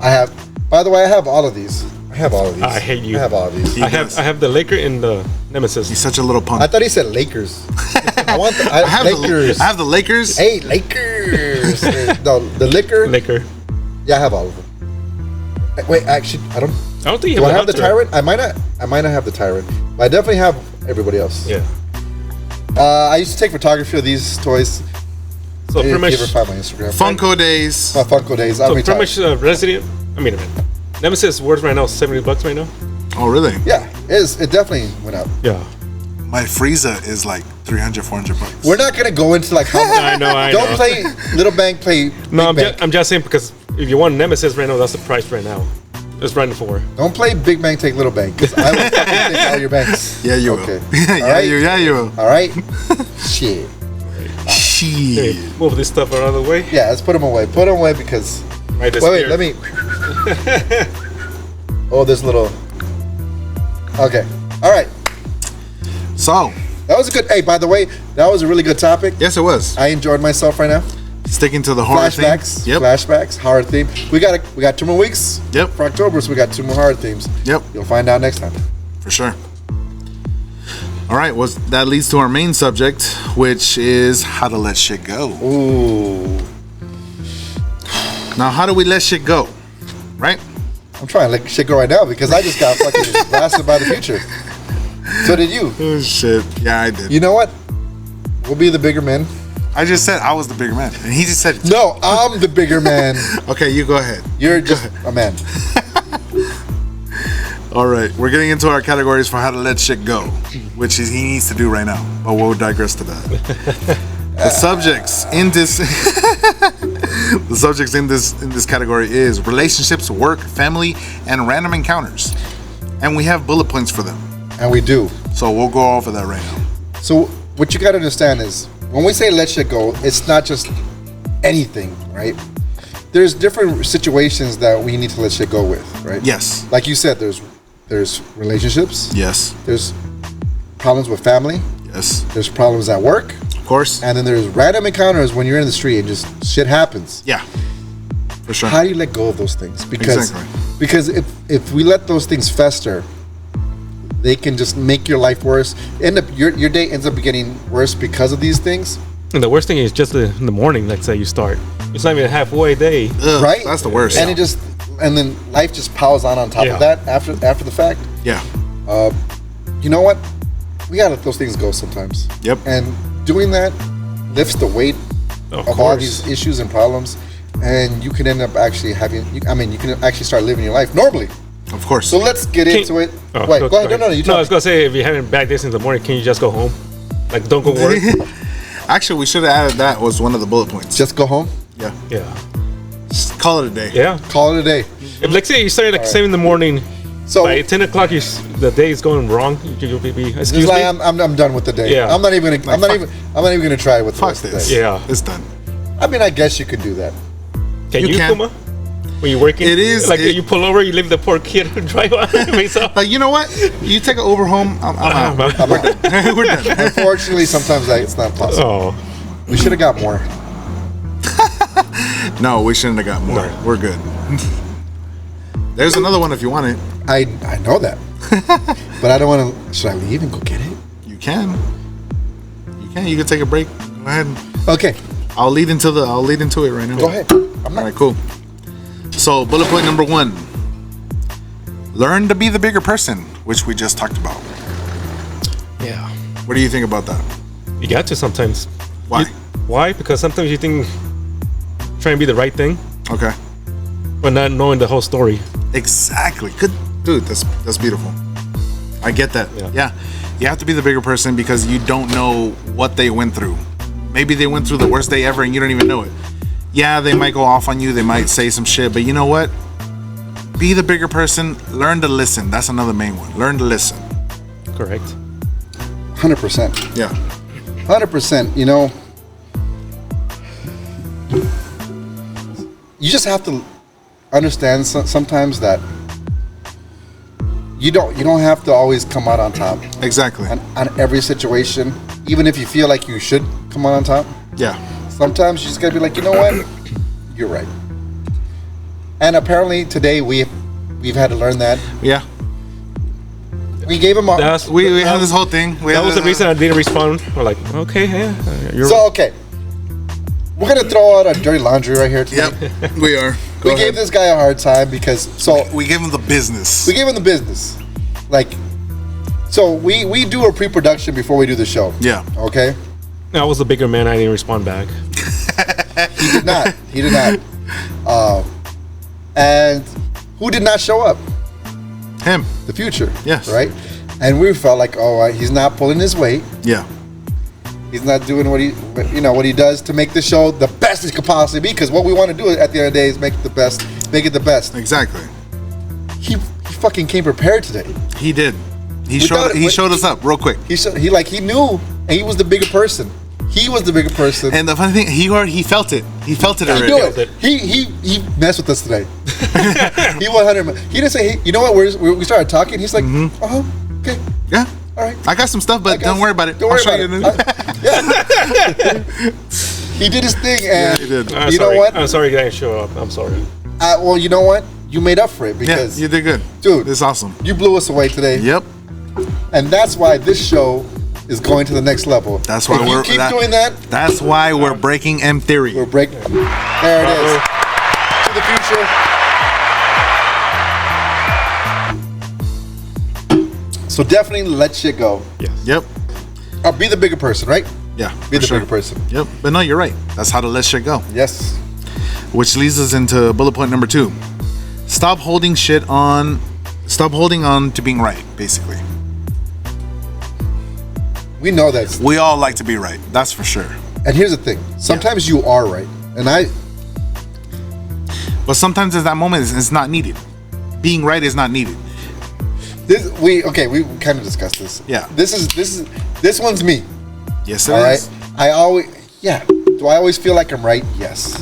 I have. By the way, I have all of these. I hate you. I have all of these. He I does. have the Laker and the Nemesis. He's such a little punk. I thought he said Lakers. I want the I have Lakers. I have the Lakers. Hey, Lakers. No, the liquor. Laker. Yeah, I have all of them. Wait, actually, I don't. I don't think you Do I have have the Hunter. Tyrant? I might not have the Tyrant, but I definitely have everybody else. Yeah. I used to take photography of these toys. So If pretty you much, ever find my Instagram. Funko days. My Funko days. so I'm pretty retired. much Resident. Nemesis worth right now $70 right now. Oh really? Yeah, it definitely went up. Yeah. My Frieza is like $300-$400. We're not gonna go into like how much. I know. Don't know. play Little Bang. Play No, Big Bang. I'm just saying because if you want Nemesis right now, that's the price right now. It's running for. Don't play Big Bang. Take Little Bang. Because I will fucking take all your banks. Yeah, you Okay. will. yeah, Alright. you will. All right. Shit. Hey, Shit. move this stuff out of the way. Yeah, let's put them away. Put them away because. Right, Wait, let me. Oh, this little. Okay. All right. So, That was a good. Hey, by the way, that was a really good topic. yes, it was. I enjoyed myself right now. Sticking to the horror Flashbacks. theme. Yep. Flashbacks. Horror theme. We got 2 more weeks. Yep. For October, so we got 2 more horror themes. Yep. You'll find out next time. For sure. All right. Well, that leads to our main subject, which is how to let shit go. Ooh. Now, how do we let shit go? Right? I'm trying to let shit go right now because I just got fucking blasted by the future. So did you. Oh shit. Yeah, I did. You know what? We'll be the bigger men. I just said I was the bigger man, and he just said, No, I'm the bigger man. "Okay, you go ahead." You're just a man. All right, we're getting into our categories for how to let shit go, which is he needs to do right now. But we'll digress to that. The subjects in this category is relationships, work, family, and random encounters, and we have bullet points for them. And we do. So we'll go over that right now. So what you got to understand is when we say let shit go, it's not just anything, right? There's different situations that we need to let shit go with, right? Yes. Like you said, there's relationships. Yes. There's problems with family. Yes. There's problems at work. Of course. And then there's random encounters when you're in the street and just shit happens. Yeah. For sure. How do you let go of those things? Exactly. Because if we let those things fester, they can just make your life worse. Your day ends up getting worse because of these things. And the worst thing is just in the morning. Let's say you start. It's not even a halfway day. Ugh, Right? That's the worst. And then life just piles on top Yeah. of that after the fact. Yeah. You know what? We gotta let those things go sometimes. Yep. And doing that lifts the weight Of of all course. these issues and problems, and you can end up actually you can actually start living your life normally. Of course. So let's get into it. Oh, Wait, go ahead. No, you I talk. was gonna say if you're having bad days in the morning, can you just go home? Like don't go work. Actually, we should have added that was one of the bullet points. Just go home. Yeah. Yeah. Just call it a day. Yeah. Call it a day. If let's say you started like 7 in the morning, So by 10 o'clock, the day is going wrong. You'll be it's excuse like me. I'm done with the day. Yeah. I'm not even gonna try it with the Fuck rest of the this. day. Yeah. It's done. I mean, I guess you could do that. Can You you, can. Kuma? When you're working, It is- like it- you pull over, you leave the poor kid to drive on himself. Like, you know what? You take an Uber home. I'm out. I'm out. We're done. Unfortunately, sometimes it's not possible. Oh, We should have got more. No, we shouldn't have got more. No. We're good. There's another one if you want it. I know that, but I don't want to. Should I leave and go get it? You can. You can take a break. Go ahead. Okay, I'll lead into it right now. go ahead. I'm All not. right, cool. So, bullet point number 1. Learn to be the bigger person, which we just talked about. yeah. What do you think about that? You got to sometimes. Why? Why? Because sometimes you think trying to be the right thing, Okay. but not knowing the whole story. Exactly. Good, dude. That's beautiful. I get that. Yeah. You have to be the bigger person because you don't know what they went through. Maybe they went through the worst day ever and you don't even know it. Yeah, they might go off on you. They might say some shit, but you know what? Be the bigger person. Learn to listen. That's another main one. Learn to listen. Correct. 100%. Yeah. 100%. You know, you just have to understand sometimes that you don't have to always come out on top Exactly. on every situation, even if you feel like you should come out on top. Yeah. Sometimes you just gotta be like, you know what, you're right. And apparently today we've had to learn that. Yeah. We gave him a We had this whole thing. That was the reason I didn't respond. We're like, okay, yeah, you're So okay, we're gonna throw out our dirty laundry right here today. Yep. We are. We gave this guy a hard time because We gave him the business. we gave him the business. Like, so we do a pre-production before we do the show. Yeah. Okay. I was the bigger man. I didn't respond back. He did not. He did not. And who did not show up? Him. The Future. Yes. Right. And we felt like, oh, he's not pulling his weight. Yeah. He's not doing what he does to make the show the best it could possibly be. Because what we want to do at the end of the day is make it the best. Exactly. He fucking came prepared today. He did. He Without- showed us up real quick. He knew, and he was the bigger person. He was the bigger person. And the funny thing, he felt it. He felt it He already. knew it. He messed with us today. He 100. He didn't say, hey, you know what? We started talking. He's like, okay, Yeah. all right. I got some stuff, but don't worry about it. Don't worry I'll show about you. it. He did his thing, and he did. I'm you know sorry. what? I'm sorry I didn't show up. I'm sorry. Well, you know what? You made up for it Yeah, because you did good. Dude. It's awesome. you blew us away today. Yep. And that's why this show is going to the next level. That's why if you keep doing that, That's why we're breaking M theory. we're breaking. There it is. To the future. So definitely let shit go. Yes. Yep. Be the bigger person, right? Yeah. Be for the sure. bigger person. Yep. But no, you're right. That's how to let shit go. Yes. Which leads us into bullet point number 2. Stop holding on to being right, basically. We know that. We all like to be right. That's for sure. And here's the thing. Sometimes you are right. And But sometimes at that moment, it's not needed. Being right is not needed. we kind of discussed this. Yeah. This one's me. Yes, it All right. is. Do I always feel like I'm right? Yes.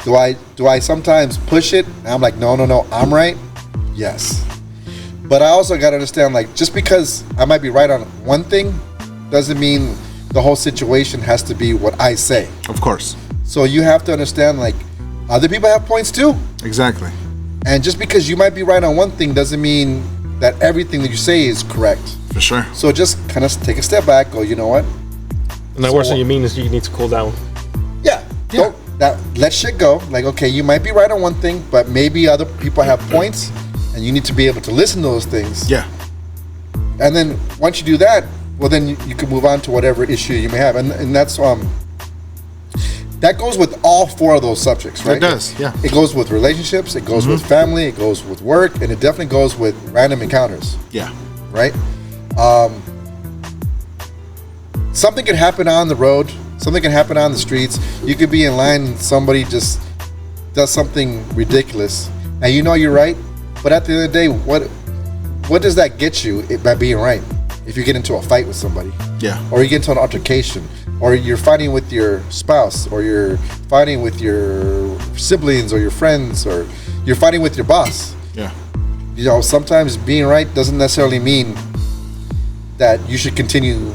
Do I sometimes push it? And I'm like, no, I'm right. Yes. But I also got to understand, like, just because I might be right on one thing doesn't mean the whole situation has to be what I say. Of course. So you have to understand, like, other people have points too. Exactly. And just because you might be right on one thing doesn't mean that everything that you say is correct. For sure. So just kind of take a step back, go, you know what? And the worst thing you mean is you need to cool down. Yeah. Yeah. Let shit go. Like, okay, you might be right on one thing, but maybe other people have points, and you need to be able to listen to those things. Yeah. And then once you do that, well, then you can move on to whatever issue you may have, and that's that goes with all 4 of those subjects, right? It does. Yeah. It goes with relationships. It goes with family. It goes with work, and it definitely goes with random encounters, Yeah. right? Something can happen on the road. Something can happen on the streets. You could be in line and somebody just does something ridiculous, and you know you're right, But at the end of the day, what does that get you by being right? If you get into a fight with somebody, Yeah. or you get into an altercation, or you're fighting with your spouse, or you're fighting with your siblings or your friends, or you're fighting with your boss. Yeah. You know, sometimes being right doesn't necessarily mean that you should continue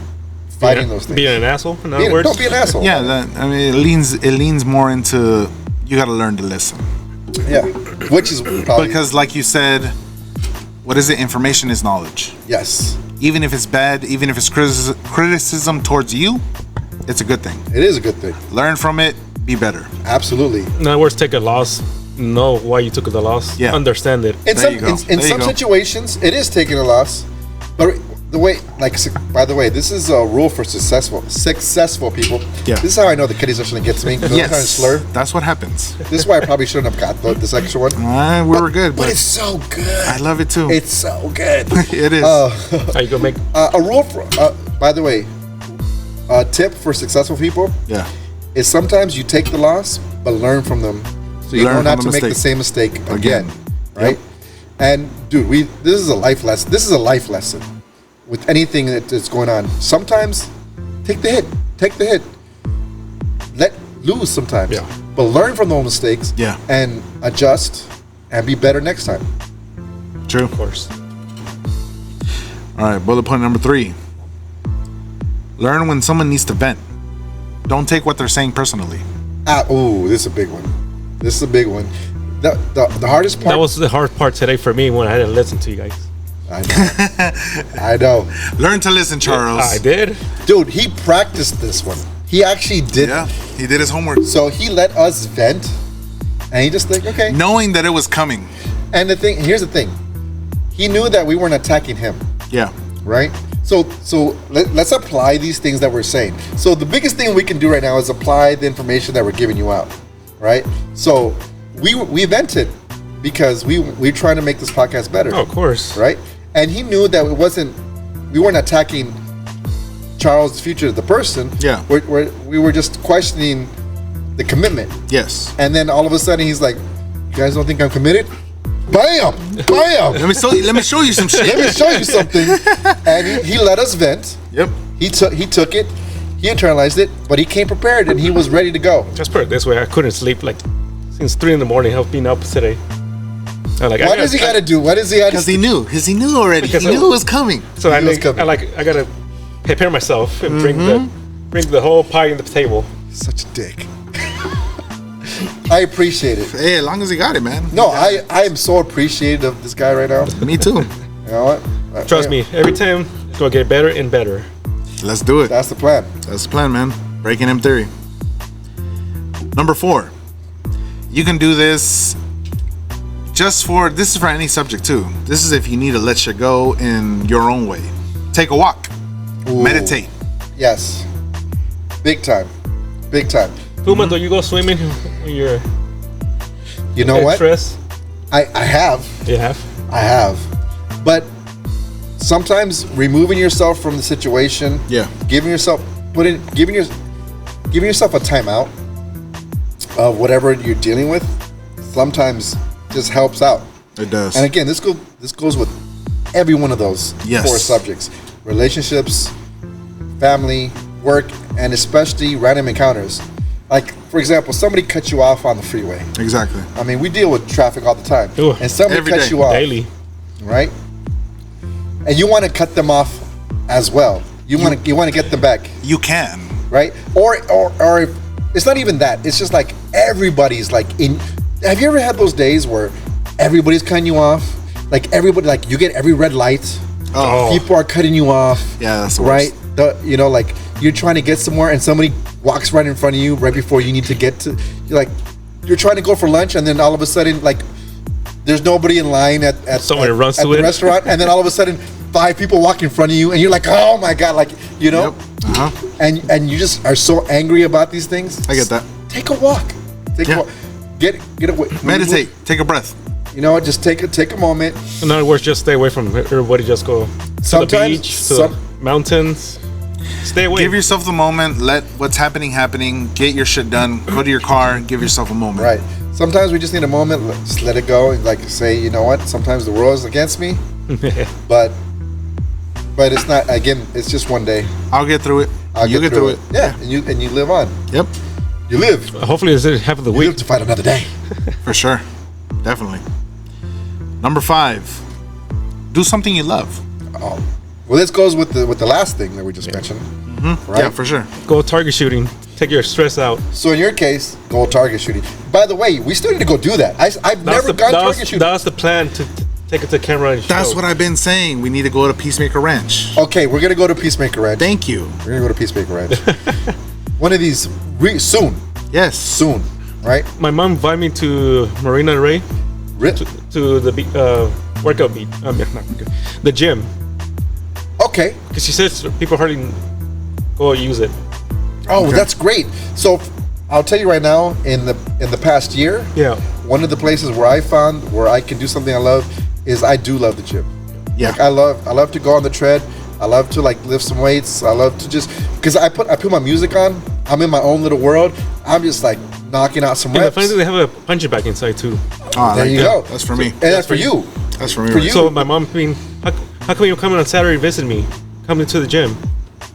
fighting those things. Being an asshole, in other words. Don't be an asshole. Yeah, I mean, it leans more into you got to learn to listen. Yeah. Which is probably Because, like you said, what is it? Information is knowledge. yes, Even if it's bad, even if it's criticism towards you, it's a good thing. it is a good thing. Learn from it, be better. Absolutely. In other words, take a loss, know why you took the loss, Yeah. understand it. In There you go. in There you some go. situations, it is taking a loss, but the way, like, by the way, this is a rule for successful people. Yeah. This is how I know the kiddies are trying to get to me. They're trying to slur. That's what happens. This is why I probably shouldn't have got this extra one. We were good, But but it's so good. I love it too. It's so good. It is. How you gonna make? A rule for, by the way, a tip for successful people yeah. is sometimes you take the loss, but learn from them, so you Learn know not from to the make the mistake. same mistake again. Again. Right? And dude, this is a life lesson. This is a life lesson with anything that's going on. Sometimes take the hit. Take the hit. Let lose sometimes. Yeah. But learn from those mistakes. Yeah. And adjust and be better next time. True. Of course. All right, bullet point number 3. Learn when someone needs to vent. Don't take what they're saying personally. Ooh, this is a big one. This is a big one. The hardest part. That was the hard part today for me when I had to listen to you guys. I know. I know. Learn to listen, Charles. I did. Dude, he practiced this one. He actually did. Yeah, he did his homework. So he let us vent, and he just like, okay. Knowing that it was coming. And here's the thing. He knew that we weren't attacking him, Yeah. right? So let's apply these things that we're saying. So the biggest thing we can do right now is apply the information that we're giving you out, right? So we vented because we're trying to make this podcast better, Oh, of course. right? And he knew that we weren't attacking Charles' future of the person. Yeah. We were just questioning the commitment. Yes. And then all of a sudden he's like, "You guys don't think I'm committed?" Bam! Bam! Let me show you some shit. Let me show you something. And he let us vent. Yep. He took it. He internalized it, but he came prepared and he was ready to go. Just put it this way, I couldn't sleep like since 3 in the morning. I've been up today. I'm like, What does he got to do? What does he got to Because he knew. Because he knew already. Because he knew it was coming. So I He was think coming. I gotta prepare myself and bring the whole pie on the table. Such a dick. I appreciate it. Hey, as long as he got it, man. No, I am so appreciative of this guy right now. Me too. You know what? Trust me, every time it's gonna get better and better. Let's do it. That's the plan. That's the plan, man. Breaking him theory. Number 4. You can do this this is for any subject too. This is if you need to let shit go in your own way. Take a walk. Ooh. Meditate. Yes. Big time. Big time. Puma, do you go swimming when you're You know what? stressed? I have. You have? I have. But sometimes removing yourself from the situation, Yeah. giving yourself giving yourself a timeout of whatever you're dealing with, sometimes just helps out. It does. And again, this goes with every one of those Yes. 4 subjects: relationships, family, work, and especially random encounters. Like, for example, somebody cuts you off on the freeway. Exactly. I mean, we deal with traffic all the time, Ooh, and somebody every cuts day, you off, Daily. right? And you want to cut them off as well. You want to get them back, You can. right? Or if, it's not even that. It's just like everybody's like in. Have you ever had those days where everybody's cutting you off? Like everybody, like you get every red light. Oh. People are cutting you off. Yeah, that's the right. worst. Like you're trying to get somewhere and somebody walks right in front of you right before you need to get to. You're trying to go for lunch and then all of a sudden like there's nobody in line at Somebody runs at to the it. restaurant and then all of a sudden 5 people walk in front of you and you're like, oh my god, like Yep. Uh-huh. and you just are so angry about these things. I get that. Take a walk. Take Yeah. a walk. Get away. Meditate. Take a breath. You know what? Just take a moment. In other words, just stay away from everybody. Just go to the Sometimes beach, to the mountains. Stay away. Give yourself the moment. Let what's happening. Get your shit done. Go to your car. Give yourself a moment. Right. Sometimes we just need a moment, just let it go, and like say, you know what? Sometimes the world is against me, but it's not. Again, it's just one day. I'll get through it. You get through it. Yeah, and you live on. Yep. You live. Hopefully, it's half of the You week. live to fight another day. For sure. Definitely. Number 5. Do something you love. Oh, well, this goes with the last thing that we just mentioned, right? Yeah, for sure. Go target shooting. Take your stress out. So in your case, go target shooting. By the way, we still need to go do that. I've never gone target shooting. That's the plan to take it to camera and That's show. what I've been saying. We need to go to Peacemaker Ranch. Okay, we're gonna go to Peacemaker Ranch. Thank you. We're gonna go to Peacemaker Ranch. One of these soon, Yes. right? My mom invited me to Marina Del Rey to the workout beat. Not workout, the gym. Okay. Because she says people hardly go use it. Oh, that's great. So I'll tell you right now, in the past year, Yeah. one of the places where I found where I can do something I love is I do love the gym. Yeah. Like I love to go on the tread. I love to like lift some weights. I love to just because I put my music on. I'm in my own little world. I'm just like knocking out some And the reps. funny thing, they have a punching bag inside too. There you go. That's for me. And that's for you. That's for me. For right? you. So my mom being, how come you coming on Saturday and visit me? Coming to the gym.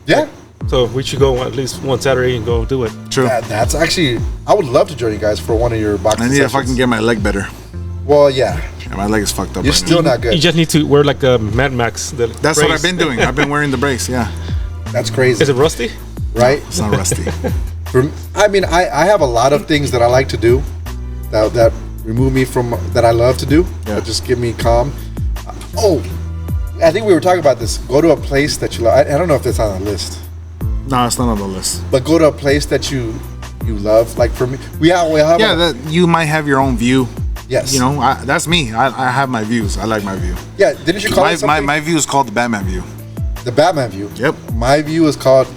Yeah. So we should go at least one Saturday and go do it. True. That's actually. I would love to join you guys for one of your boxing I need to sessions. fucking get my leg better. Well, yeah. Yeah, my leg is fucked up You're right still now. not good. You just need to wear like a Mad Max. That's what I've been doing. I've been wearing the brace, yeah. That's crazy. Is it rusty? Right? It's not rusty. I have a lot of things that I like to do that remove me from that I love to do. Yeah. That just give me calm. I think we were talking about this. Go to a place that you love. I don't know if it's on the list, No, it's not on the list. but go to a place that you love. Like for me, we have Yeah, that you might have your own view. yes. You know, that's me. I have my views. I like my view. Yeah. Didn't you call it something? My view is called the Batman view. The Batman view. Yep. My view is called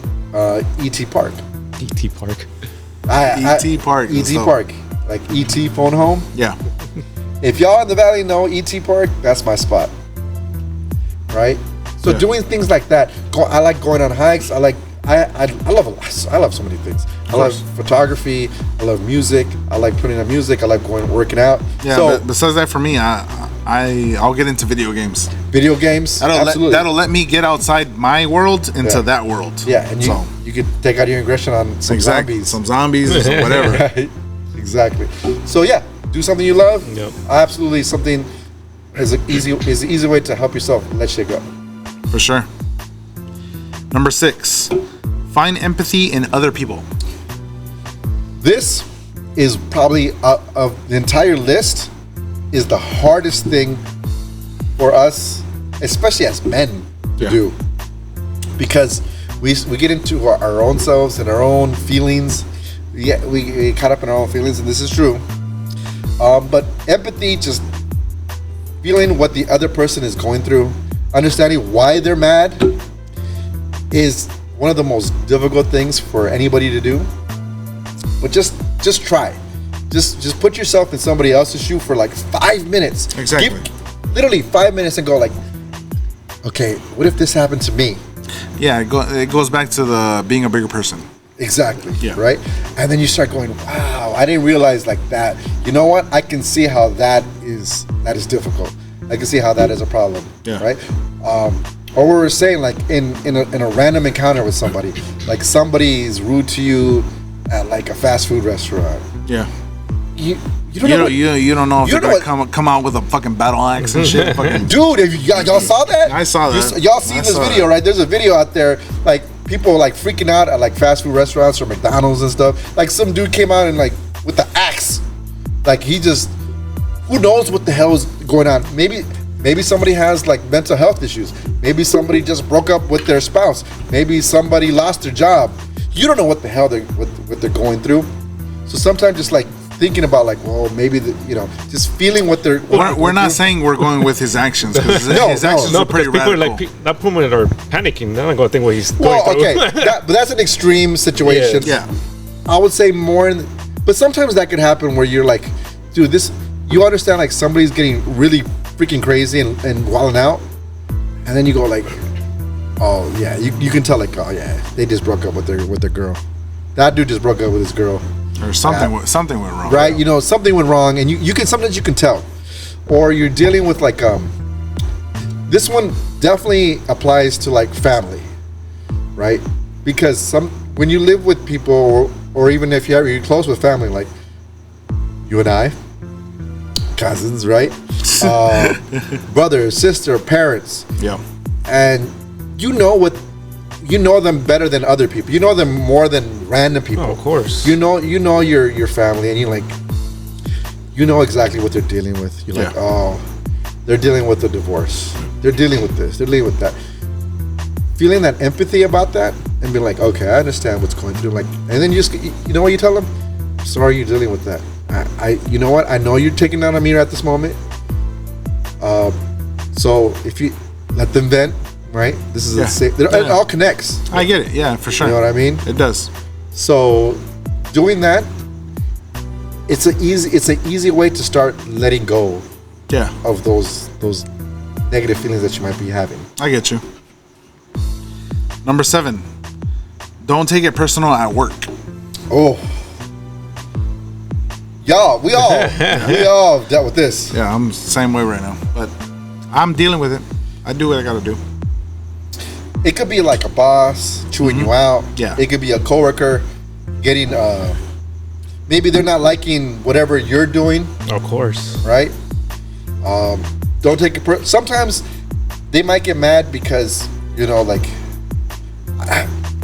E.T. Park. DT Park. E.T. Park. E.T. Park. Like E.T. Phone Home. Yeah. If y'all in the valley know E.T. Park, that's my spot. Right? So Yeah. doing things like that. I like going on hikes. I love so many things. I love photography. I love music. I like putting on music. I like working out. Yeah, So but besides that, for me, I'll get into video games. video games. Absolutely. That'll let me get outside my world into Yeah. that world. Yeah, and you could take out your aggression on some zombies. Some zombies, or some whatever. Right? Exactly. So yeah, do something you love. Yep. Absolutely, something is an easy way to help yourself let shit go. For sure. Number 6, find empathy in other people. This is probably of the entire list is the hardest thing for us, especially as men, to Yeah. do, because we get into our own selves and our own feelings. Yeah, we get caught up in our own feelings, and this is true. But empathy, just feeling what the other person is going through, understanding why they're mad, is one of the most difficult things for anybody to do. But just try. Just put yourself in somebody else's shoe for like 5 minutes. Exactly. Literally 5 minutes and go like, okay, what if this happened to me? Yeah, it goes back to the being a bigger person. Exactly. Yeah. Right? And then you start going, wow, I didn't realize like that. You know what? I can see how that is difficult. I can see how that is a problem. Yeah. Right? Or we were saying like in a random encounter with somebody, like somebody's rude to you at like a fast food restaurant. Yeah. You You don't know. don't know if you they're know gonna come out with a fucking battle axe and shit. Fucking, Dude, if y'all saw that? I saw that. Y'all seen I this saw video, that. right? There's a video out there, like people like freaking out at like fast food restaurants or McDonald's and stuff. Like some dude came out and like with the axe, like he just, who knows what the hell is going on? Maybe somebody has like mental health issues. Maybe somebody just broke up with their spouse. Maybe somebody lost their job. You don't know what the hell what they're going through. So sometimes just like thinking about like, well, maybe just feeling what they're. we're not saying we're going with his actions, because No, his no. actions No, are pretty because people radical. are like not people are panicking. They're not going to think what he's going Well, through. okay, but that's an extreme situation. Yeah. I would say more, but sometimes that could happen where you're like, dude, you understand like somebody's getting really freaking crazy and wilding out, and then you go like, oh yeah, you can tell like, oh yeah, they just broke up with their girl. That dude just broke up with his girl. Or something went wrong. Right? You know, something went wrong, and you can sometimes you can tell. Or you're dealing with like this one definitely applies to like family, right? Because when you live with people, or even if you're close with family, like you and I, cousins, right? Brother, sister, parents. Yeah. And you know them better than other people. You know them more than random people. Oh, of course. You know your family, and you know exactly what they're dealing with. You're like, oh, they're dealing with a divorce. They're dealing with this. They're dealing with that. Feeling that empathy about that, and being like, okay, I understand what's going through. Like, and then you know what you tell them? Sorry, you're dealing with that. You know what? I know you're taking that on me at this moment. So if you let them vent, right? This is it all connects. I get it. Yeah, for sure. You know what I mean? It does. So doing that, it's an easy way to start letting go. Yeah. Of those negative feelings that you might be having. I get you. Number 7, don't take it personal at work. Oh. Y'all, we all dealt with this. Yeah, I'm the same way right now, but I'm dealing with it. I do what I gotta do. It could be like a boss chewing you out. Yeah. It could be a coworker getting maybe they're not liking whatever you're doing. Of course. Right? Don't take it sometimes they might get mad because, you know, like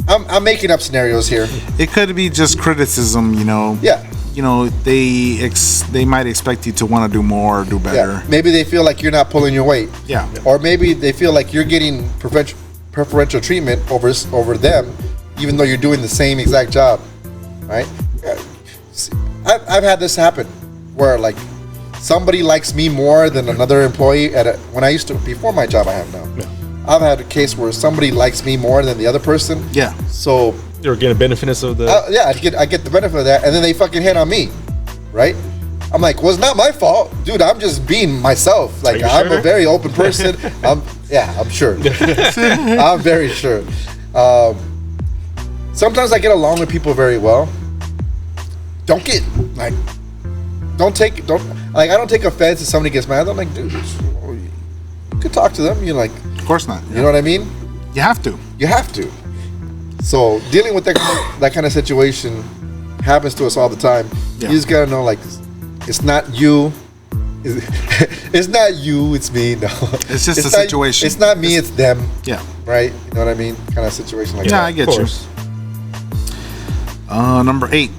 I'm making up scenarios here. It could be just criticism, you know. Yeah. You know, they might expect you to want to do more or do better. Yeah. Maybe they feel like you're not pulling your weight. Yeah. Or maybe they feel like you're getting preferential treatment over them, even though you're doing the same exact job, right? I've had this happen where like somebody likes me more than another employee before my job I have now. Yeah. I've had a case where somebody likes me more than the other person. Yeah. So you're getting benefits of the. I get the benefit of that, and then they fucking hit on me, right? I'm like, well, it's not my fault, dude. I'm just being myself. Like, I'm sure? a very open person. I'm sure. I'm very sure. Sometimes I get along with people very well. I don't take offense if somebody gets mad. I'm like, dude, you could talk to them. You're like, of course not. You know what I mean? You have to. You have to. So dealing with that kind of situation happens to us all the time. Yeah. You just gotta know, like, it's not you. It's not you. It's me. No. It's just a situation. It's not me. It's them. Yeah. Right. You know what I mean? Kind of situation like that. Yeah, I get you. Number 8.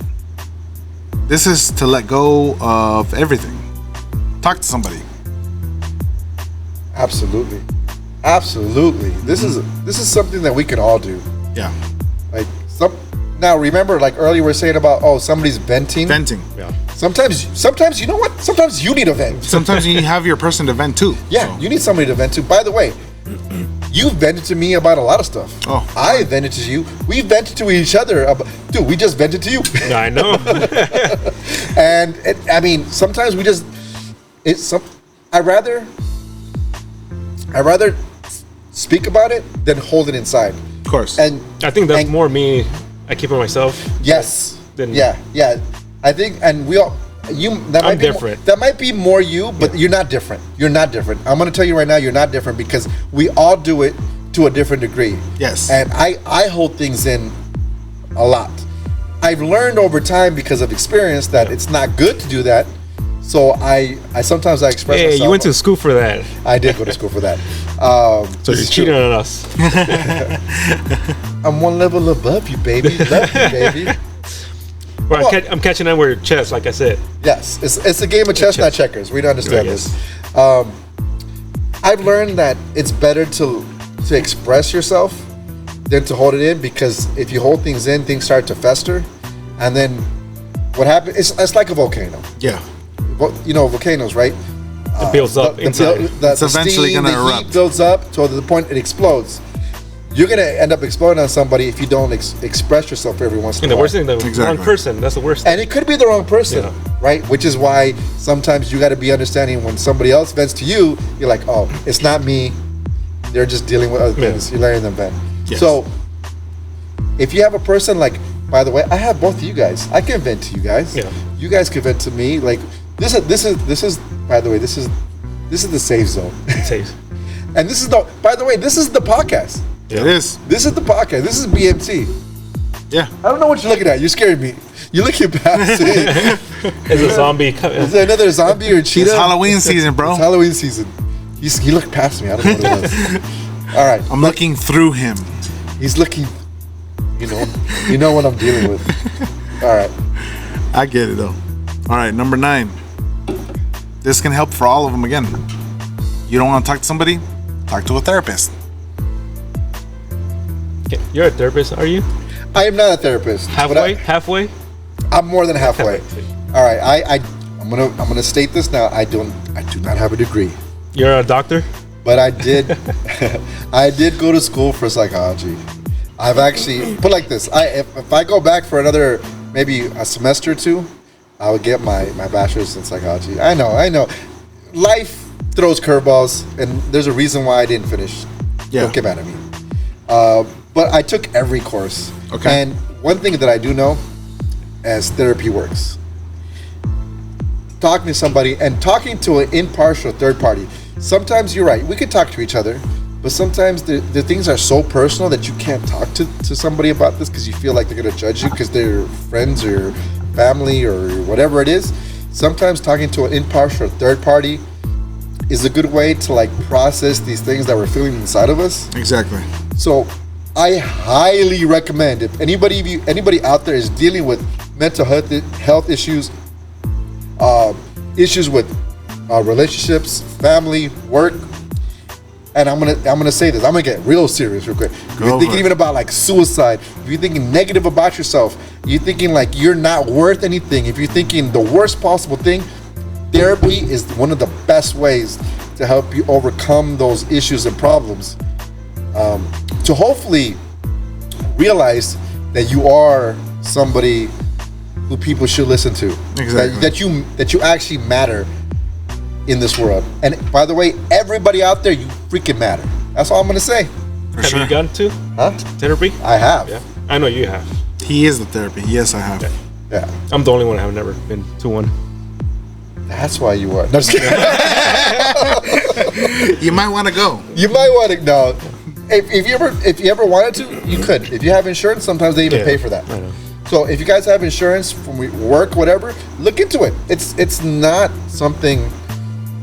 This is to let go of everything. Talk to somebody. Absolutely. This is something that we can all do. Yeah. Like now remember, like earlier we were saying about somebody's venting. Yeah. Sometimes you know what? Sometimes you need a vent. Sometimes you have your person to vent to. Yeah, so. You need somebody to vent to. By the way, you vented to me about a lot of stuff. Oh. I vented to you. We vented to each other. Dude, we just vented to you. I know. And I mean, sometimes we just I'd rather speak about it than hold it inside. Of course. And I think that's more me. I keep it myself. Yes. Yeah. I think, and we all. I'm different. That might be more you, but you're not different. You're not different. I'm going to tell you right now, you're not different because we all do it to a different degree. Yes. And I hold things in a lot. I've learned over time because of experience that it's not good to do that. So I sometimes express myself. Hey, you went to school for that. I did go to school for that. So you're cheating on us. I'm one level above you, baby. Love you, baby. Well, I'm catching on with chess, like I said. Yes, it's a game of chess, not checkers. We don't understand this. I've learned that it's better to express yourself than to hold it in, because if you hold things in, things start to fester, and then what happens? It's like a volcano. Yeah. You know, volcanoes, right? It builds up inside. It's eventually going to erupt. The heat builds up to the point it explodes. You're going to end up exploding on somebody if you don't express yourself every once in a while. And the worst thing, the wrong person. That's the worst thing. And it could be the wrong person, right? Which is why sometimes you got to be understanding when somebody else vents to you, you're like, oh, it's not me. They're just dealing with other things. You're letting them vent. Yes. So if you have a person, like, by the way, I have both of you guys. I can vent to you guys. Yeah. You guys can vent to me. Like this is. By the way, this is the safe zone. Safe. And this is the. By the way, this is the podcast. It is. This is the podcast. This is BMT. Yeah. I don't know what you're looking at. You're scaring me. You're looking past it. It's a zombie. Is there another zombie or cheetah? It's Halloween season, bro. It's Halloween season. He looked past me. I don't know what it was. All right. I'm looking through him. He's looking. You know what I'm dealing with. All right. I get it though. All right, number 9. This can help for all of them again. You don't want to talk to somebody? Talk to a therapist. Okay, you're a therapist, are you? I am not a therapist. but Halfway? I'm more than halfway. All right. I'm gonna state this now. I do not have a degree, You're a doctor? but I did I did go to school for psychology. I've actually put like this. If I go back for another maybe a semester or two, I would get my bachelor's in psychology. I know. Life throws curveballs, and there's a reason why I didn't finish. Yeah. Don't get mad at me. But I took every course. Okay. And one thing that I do know, as therapy works, talking to somebody and talking to an impartial third party. Sometimes you're right. We could talk to each other, but sometimes the things are so personal that you can't talk to somebody about this because you feel like they're going to judge you because they're friends or family or whatever it is. Sometimes talking to an impartial third party is a good way to like process these things that we're feeling inside of us. Exactly. So I highly recommend if anybody out there is dealing with mental health issues, issues with relationships, family, work, and I'm gonna say this. I'm gonna get real serious real quick. If you're thinking even about like suicide, if you're thinking negative about yourself, you're thinking like you're not worth anything, if you're thinking the worst possible thing, therapy is one of the best ways to help you overcome those issues and problems. To hopefully realize that you are somebody who people should listen to. Exactly. That you actually matter in this world. And by the way, everybody out there, you freaking matter. That's all I'm gonna say. For Have sure. you gone to therapy? I have. Yeah. I know you have. He is the therapy. Yes, I have. Yeah. I'm the only one. I've never been to one. That's why you are. No, just kidding. You might want to go. You might want to know. If you ever wanted to, you could. If you have insurance, sometimes they even pay for that. I know. So if you guys have insurance from work, whatever, look into it. It's not something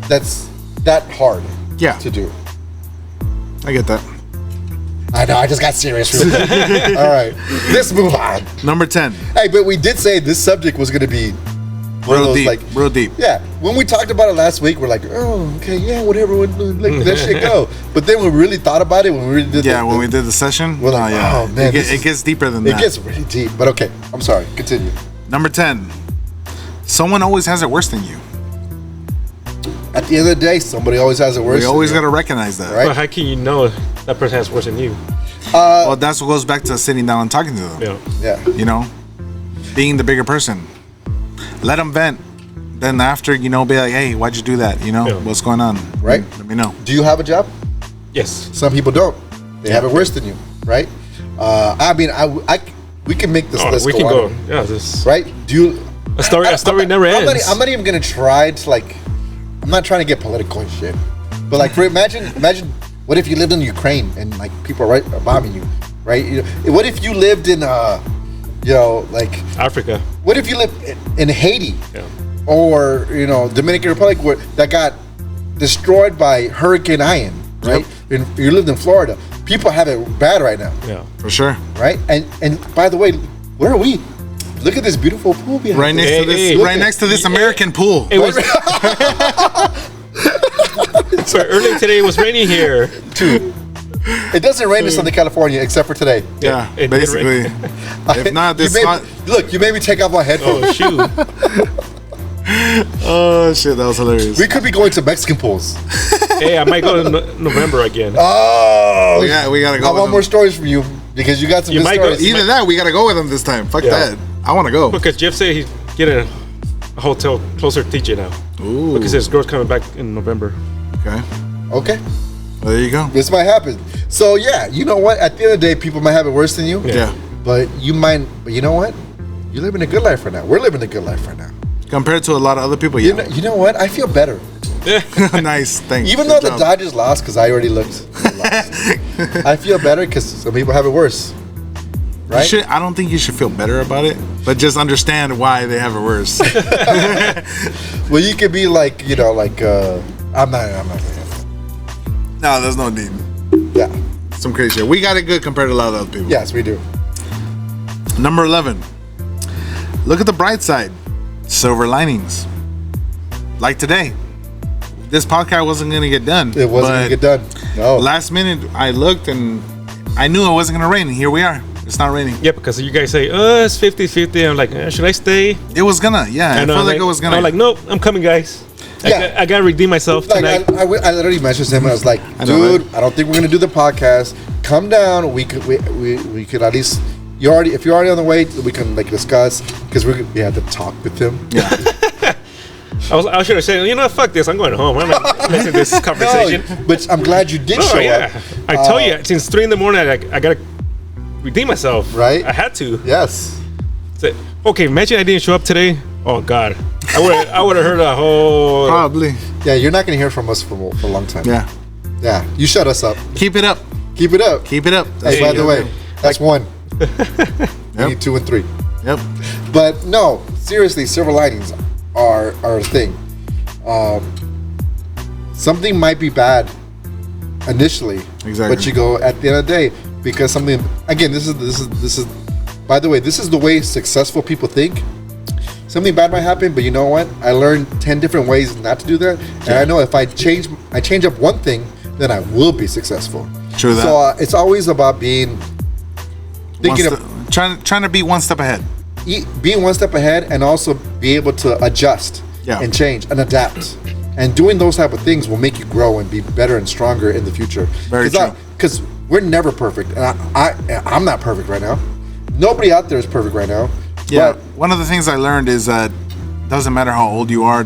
that's that hard to do. I get that. I know, I just got serious. All right, let's move on. Number 10. Hey, but we did say this subject was going to be one of Real those, deep. like, Real deep. yeah. When we talked about it last week, we're like, oh, okay, yeah, whatever, let that shit go. But then we really thought about it when we really did. When we did the session. We're like, yeah. oh man, it gets deeper than that. It gets really deep. But okay, I'm sorry. Continue. Number 10. Someone always has it worse than you. At the end of the day, somebody always has it worse. We always than got you. to recognize that. Right. But how can you know that person has worse than you? Well, that's what goes back to sitting down and talking to them. Yeah. Yeah. You know, being the bigger person. Let them vent. Then after, be like, hey, why'd you do that? What's going on? Right. Let me know. Do you have a job? Yes. Some people don't. They have it worse than you, right? I mean, we can make this list we go can on. go. Yeah. This Right? Do you? a story never ends. I'm not even gonna try to like. I'm not trying to get political and shit. But like, imagine, what if you lived in Ukraine and like people are bombing you, right? What if you lived in, like Africa. What if you lived in Haiti? Yeah. Or Dominican Republic that got destroyed by Hurricane Ian, right? Yep. And you lived in Florida. People have it bad right now, Yeah. For sure. right? And by the way, where are we? Look at this beautiful pool behind Right us. next to this. hey. Right next to this American pool. It was. So earlier today it was raining here. It doesn't rain in Southern California except for today. Yeah, it did basically. If not, this hot. Look, you made me take off my headphones. Oh shoot. Oh shit, that was hilarious. We could be going to Mexican pools. Hey, I might go to November again. Oh, Yeah, we gotta go. I with want them. more stories from you because you got some You good might go- stories. Either that, we gotta go with them this time. Fuck Yeah. that. I want to go. Because Jeff said he's getting a hotel closer to TJ now. Ooh. Because his girl's coming back in November. Okay. Okay, Well, there you go. this might happen. So yeah, you know what? At the end of the day, people might have it worse than you. Yeah. But you know what? You're living a good life right now. We're living a good life right now. Compared to a lot of other people, You yeah. know what? I feel better. Nice, thanks. Even Good though the job. Dodgers lost, because I already looked. They lost. I feel better because some people have it worse. Right? I don't think you should feel better about it, but just understand why they have it worse. Well, you could be like, I'm not. No, there's no need. Yeah. Some crazy shit. We got it good compared to a lot of other people. Yes, we do. Number 11. Look at the bright side. Silver linings. Like today. This podcast wasn't going to get done. It wasn't going to get done. No. Last minute, I looked and I knew it wasn't going to rain. And here we are. It's not raining. Yeah, because you guys say, it's 50-50. I'm like, should I stay? It was gonna. Yeah, I felt like it was gonna. I'm like, nope, I'm coming, guys. Yeah. I got to redeem myself Like tonight. I literally messaged him. I was like, I know, dude, I don't think we're gonna do the podcast. Come down. We could at least. If you're already on the way, we can discuss because we had to talk with him. Yeah. I should have said, fuck this. I'm going home. I'm not listening to this conversation. No, but I'm glad you did show up. I tell you, since 3 a.m, I got to redeem myself. Right? I had to. Yes. So, okay, imagine I didn't show up today. Oh, God. I would have heard a whole... Probably. Yeah, you're not gonna hear from us for a long time. Yeah. Yeah. You shut us up. Keep it up. Keep it up. Keep it up. Hey, by the way, that's one. We Yep. need 2 and 3. Yep. But no, seriously, silver linings are a thing. Something might be bad initially, Exactly. but you go at the end of the day because something. Again, this is. By the way, this is the way successful people think. Something bad might happen, but you know what? I learned 10 different ways not to do that, and I know if I change up one thing, then I will be successful. True that. So it's always about being thinking of trying to be one step ahead. being one step ahead and also be able to adjust and change and adapt. And doing those type of things will make you grow and be better and stronger in the future. Very true. Because we're never perfect, and I'm not perfect right now. Nobody out there is perfect right now. Yeah. But One of the things I learned is that doesn't matter how old you are.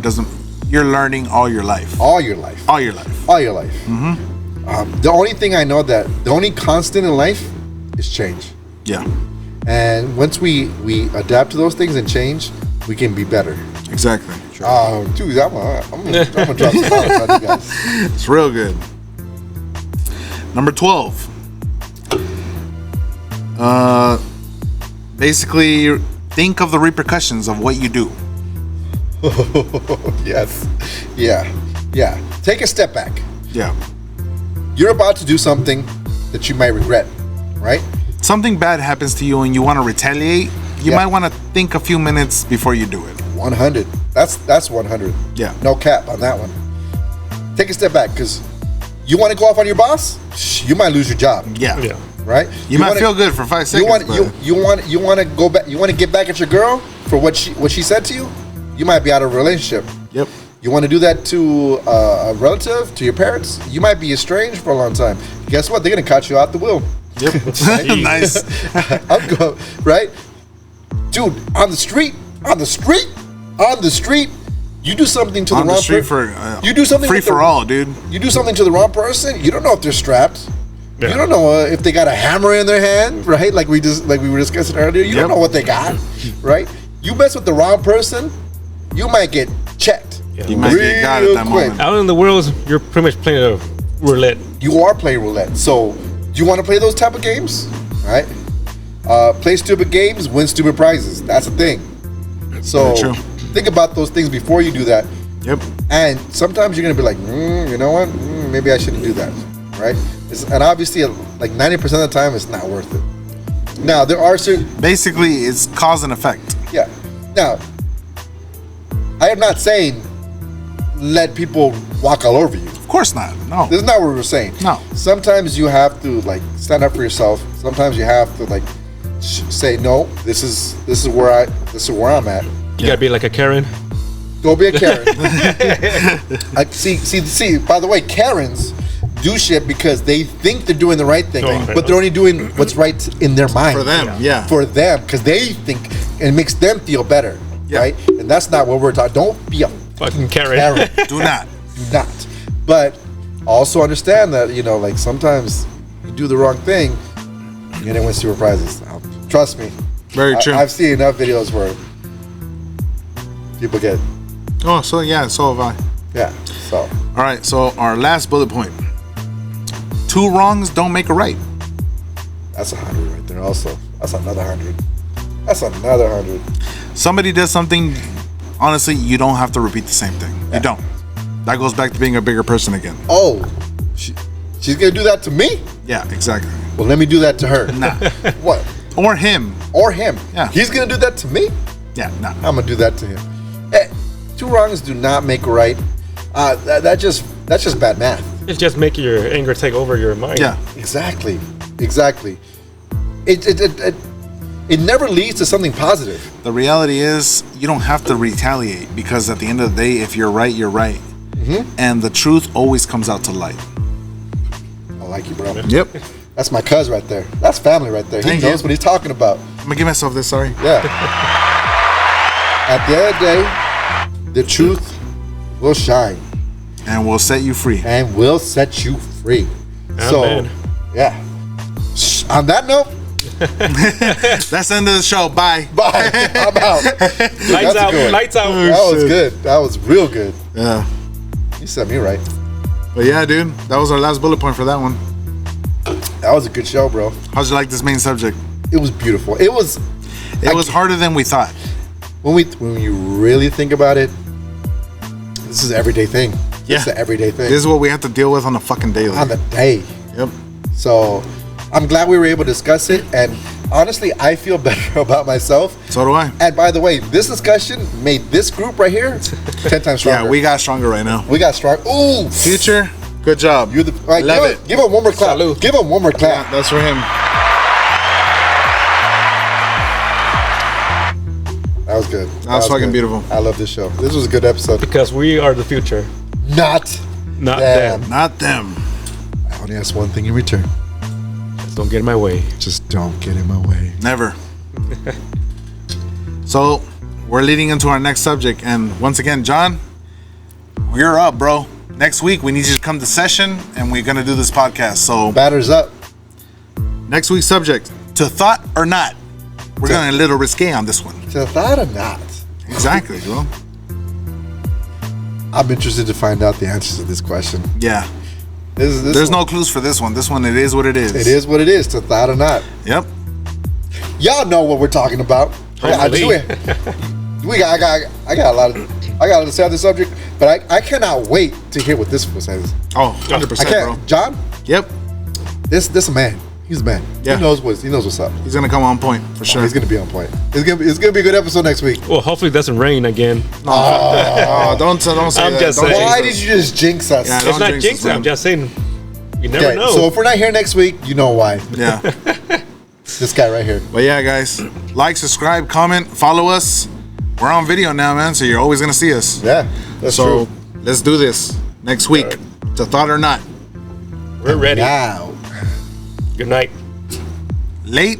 You're learning all your life. all your life. All your life. All your life. The only thing I know that the only constant in life is change. Yeah. And once we adapt to those things and change, we can be better. Exactly. Dude, I'm gonna drop some knowledge on you guys. It's real good. Number 12. Basically, think of the repercussions of what you do. Yes. Yeah. Take a step back. Yeah. You're about to do something that you might regret, right? Something bad happens to you and you want to retaliate. You Yeah. might want to think a few minutes before you do it. 100. That's 100. Yeah. No cap on that one. Take a step back because you want to go off on your boss. You might lose your job. Yeah. Yeah. Right? You might feel good for 5 seconds. You want to go back. You want to get back at your girl for what she said to you. You might be out of a relationship. Yep. You want to do that to a relative, to your parents. You might be estranged for a long time. Guess what? They're gonna cut you out the will. Yep. Nice. I'm going right, dude. On the street. You do something to On the the wrong street person. for You do something free with the- for all, dude. You do something to the wrong person. You don't know if they're strapped. Yeah. You don't know if they got a hammer in their hand, right? Like we were discussing earlier. You don't know what they got, right? You mess with the wrong person, you might get checked. You might get got at that quick. moment. Out in the world, you're pretty much playing a roulette. You are playing roulette. So, do you want to play those type of games? Right? Play stupid games, win stupid prizes. That's the thing. So, Very true. think about those things before you do that. Yep. And sometimes you're gonna be like, you know what? Maybe I shouldn't do that, right? And obviously, like 90% of the time, it's not worth it. Now, there are certain, Basically, it's cause and effect. yeah. Now, I am not saying let people walk all over you. Of course not. No. This is not what we're saying. No. Sometimes you have to stand up for yourself. Sometimes you have to say no. This is where I'm at. You gotta be like a Karen. Go be a Karen. See. By the way, Karens do shit because they think they're doing the right thing, but they're only doing what's right in their mind. For them, yeah. For them, because they think it makes them feel better, right? And that's not what we're talking. Don't be a Fucking Karen. Karen. Do not. Do not. But also understand that sometimes you do the wrong thing, you're gonna win super prizes. Trust me. Very true. I've seen enough videos where people get. Oh, so yeah, so have I. Yeah. So. All right, so our last bullet point. 2 wrongs don't make a right. That's 100 right there. Also, that's another 100. That's another 100. Somebody does something, honestly, you don't have to repeat the same thing. Yeah. You don't. That goes back to being a bigger person again. Oh, she's gonna do that to me? Yeah, exactly. Well, let me do that to her. Nah. What? Or him. Or him? Yeah. He's gonna do that to me? Yeah, nah. I'm gonna do that to him. Hey, 2 wrongs do not make a right. That's just bad math. It's just making your anger take over your mind. Yeah. Exactly. It never leads to something positive. The reality is, you don't have to retaliate because at the end of the day, if you're right, you're right. Mm-hmm. And the truth always comes out to light. I like you, bro. Yep. That's my cuz right there. That's family right there. Thank he knows you. what he's talking about. I'm gonna give myself this, sorry. Yeah. At the end of the day, the truth will shine And we'll set you free. and will set you free. Amen. So, yeah. On that note, That's the end of the show. Bye. bye. I'm out. Lights That's a out. good one. Lights out. That was good. That was real good. Yeah. You set me right. But yeah, dude, that was our last bullet point for that one. That was a good show, bro. How'd you like this main subject? It was beautiful. It was Harder than we thought. when you really think about it. This is an everyday thing. Yeah. This is an everyday thing. This is what we have to deal with on a fucking daily. On the day. Yep. So I'm glad we were able to discuss it, and honestly, I feel better about myself. So do I. And by the way, this discussion made this group right here 10 times stronger. Yeah, we got stronger right now. We got strong. Ooh, Future, good job. you're the. All right, Love it. Give him one more clap. Salud. Give him one more clap. Yeah, that's for him. That was good. That was fucking good. beautiful. I love this show. This was a good episode. Because we are the future, Not not them. them. Not them. I only ask one thing in return. Just don't get in my way. Just don't get in my way. Never. So, we're leading into our next subject. And once again, John, you're up, bro. Next week, we need you to come to session and we're going to do this podcast. So, Batters up. next week's subject, to thought or not. We're going a little risque on this one. To thought or not? Exactly, bro. I'm interested to find out the answers to this question. Yeah. This There's one, no clues for this one. This one, it is what it is. It is what it is. To thought or not. Yep. Y'all know what we're talking about. Hopefully. I got a lot to say on this subject, but I cannot wait to hear what this one says. Oh, 100%, I can't. bro. John, Yep. this a man. He's a man. Yeah. He knows what's up. He's going to come on point, for sure. He's gonna be on point. It's gonna be a good episode next week. Well, hopefully it doesn't rain again. Oh, don't say I'm that. just Don't saying. jinx Why us. did you just jinx us? Yeah, It's don't not jinx us, jinx it. man. I'm just saying. You never Okay, know. so if we're not here next week, you know why. Yeah. This guy right here. But yeah, guys, like, subscribe, comment, follow us. We're on video now, man, so you're always going to see us. Yeah, that's So true. let's do this next week. To thought or not. We're ready. Now. Good night. Late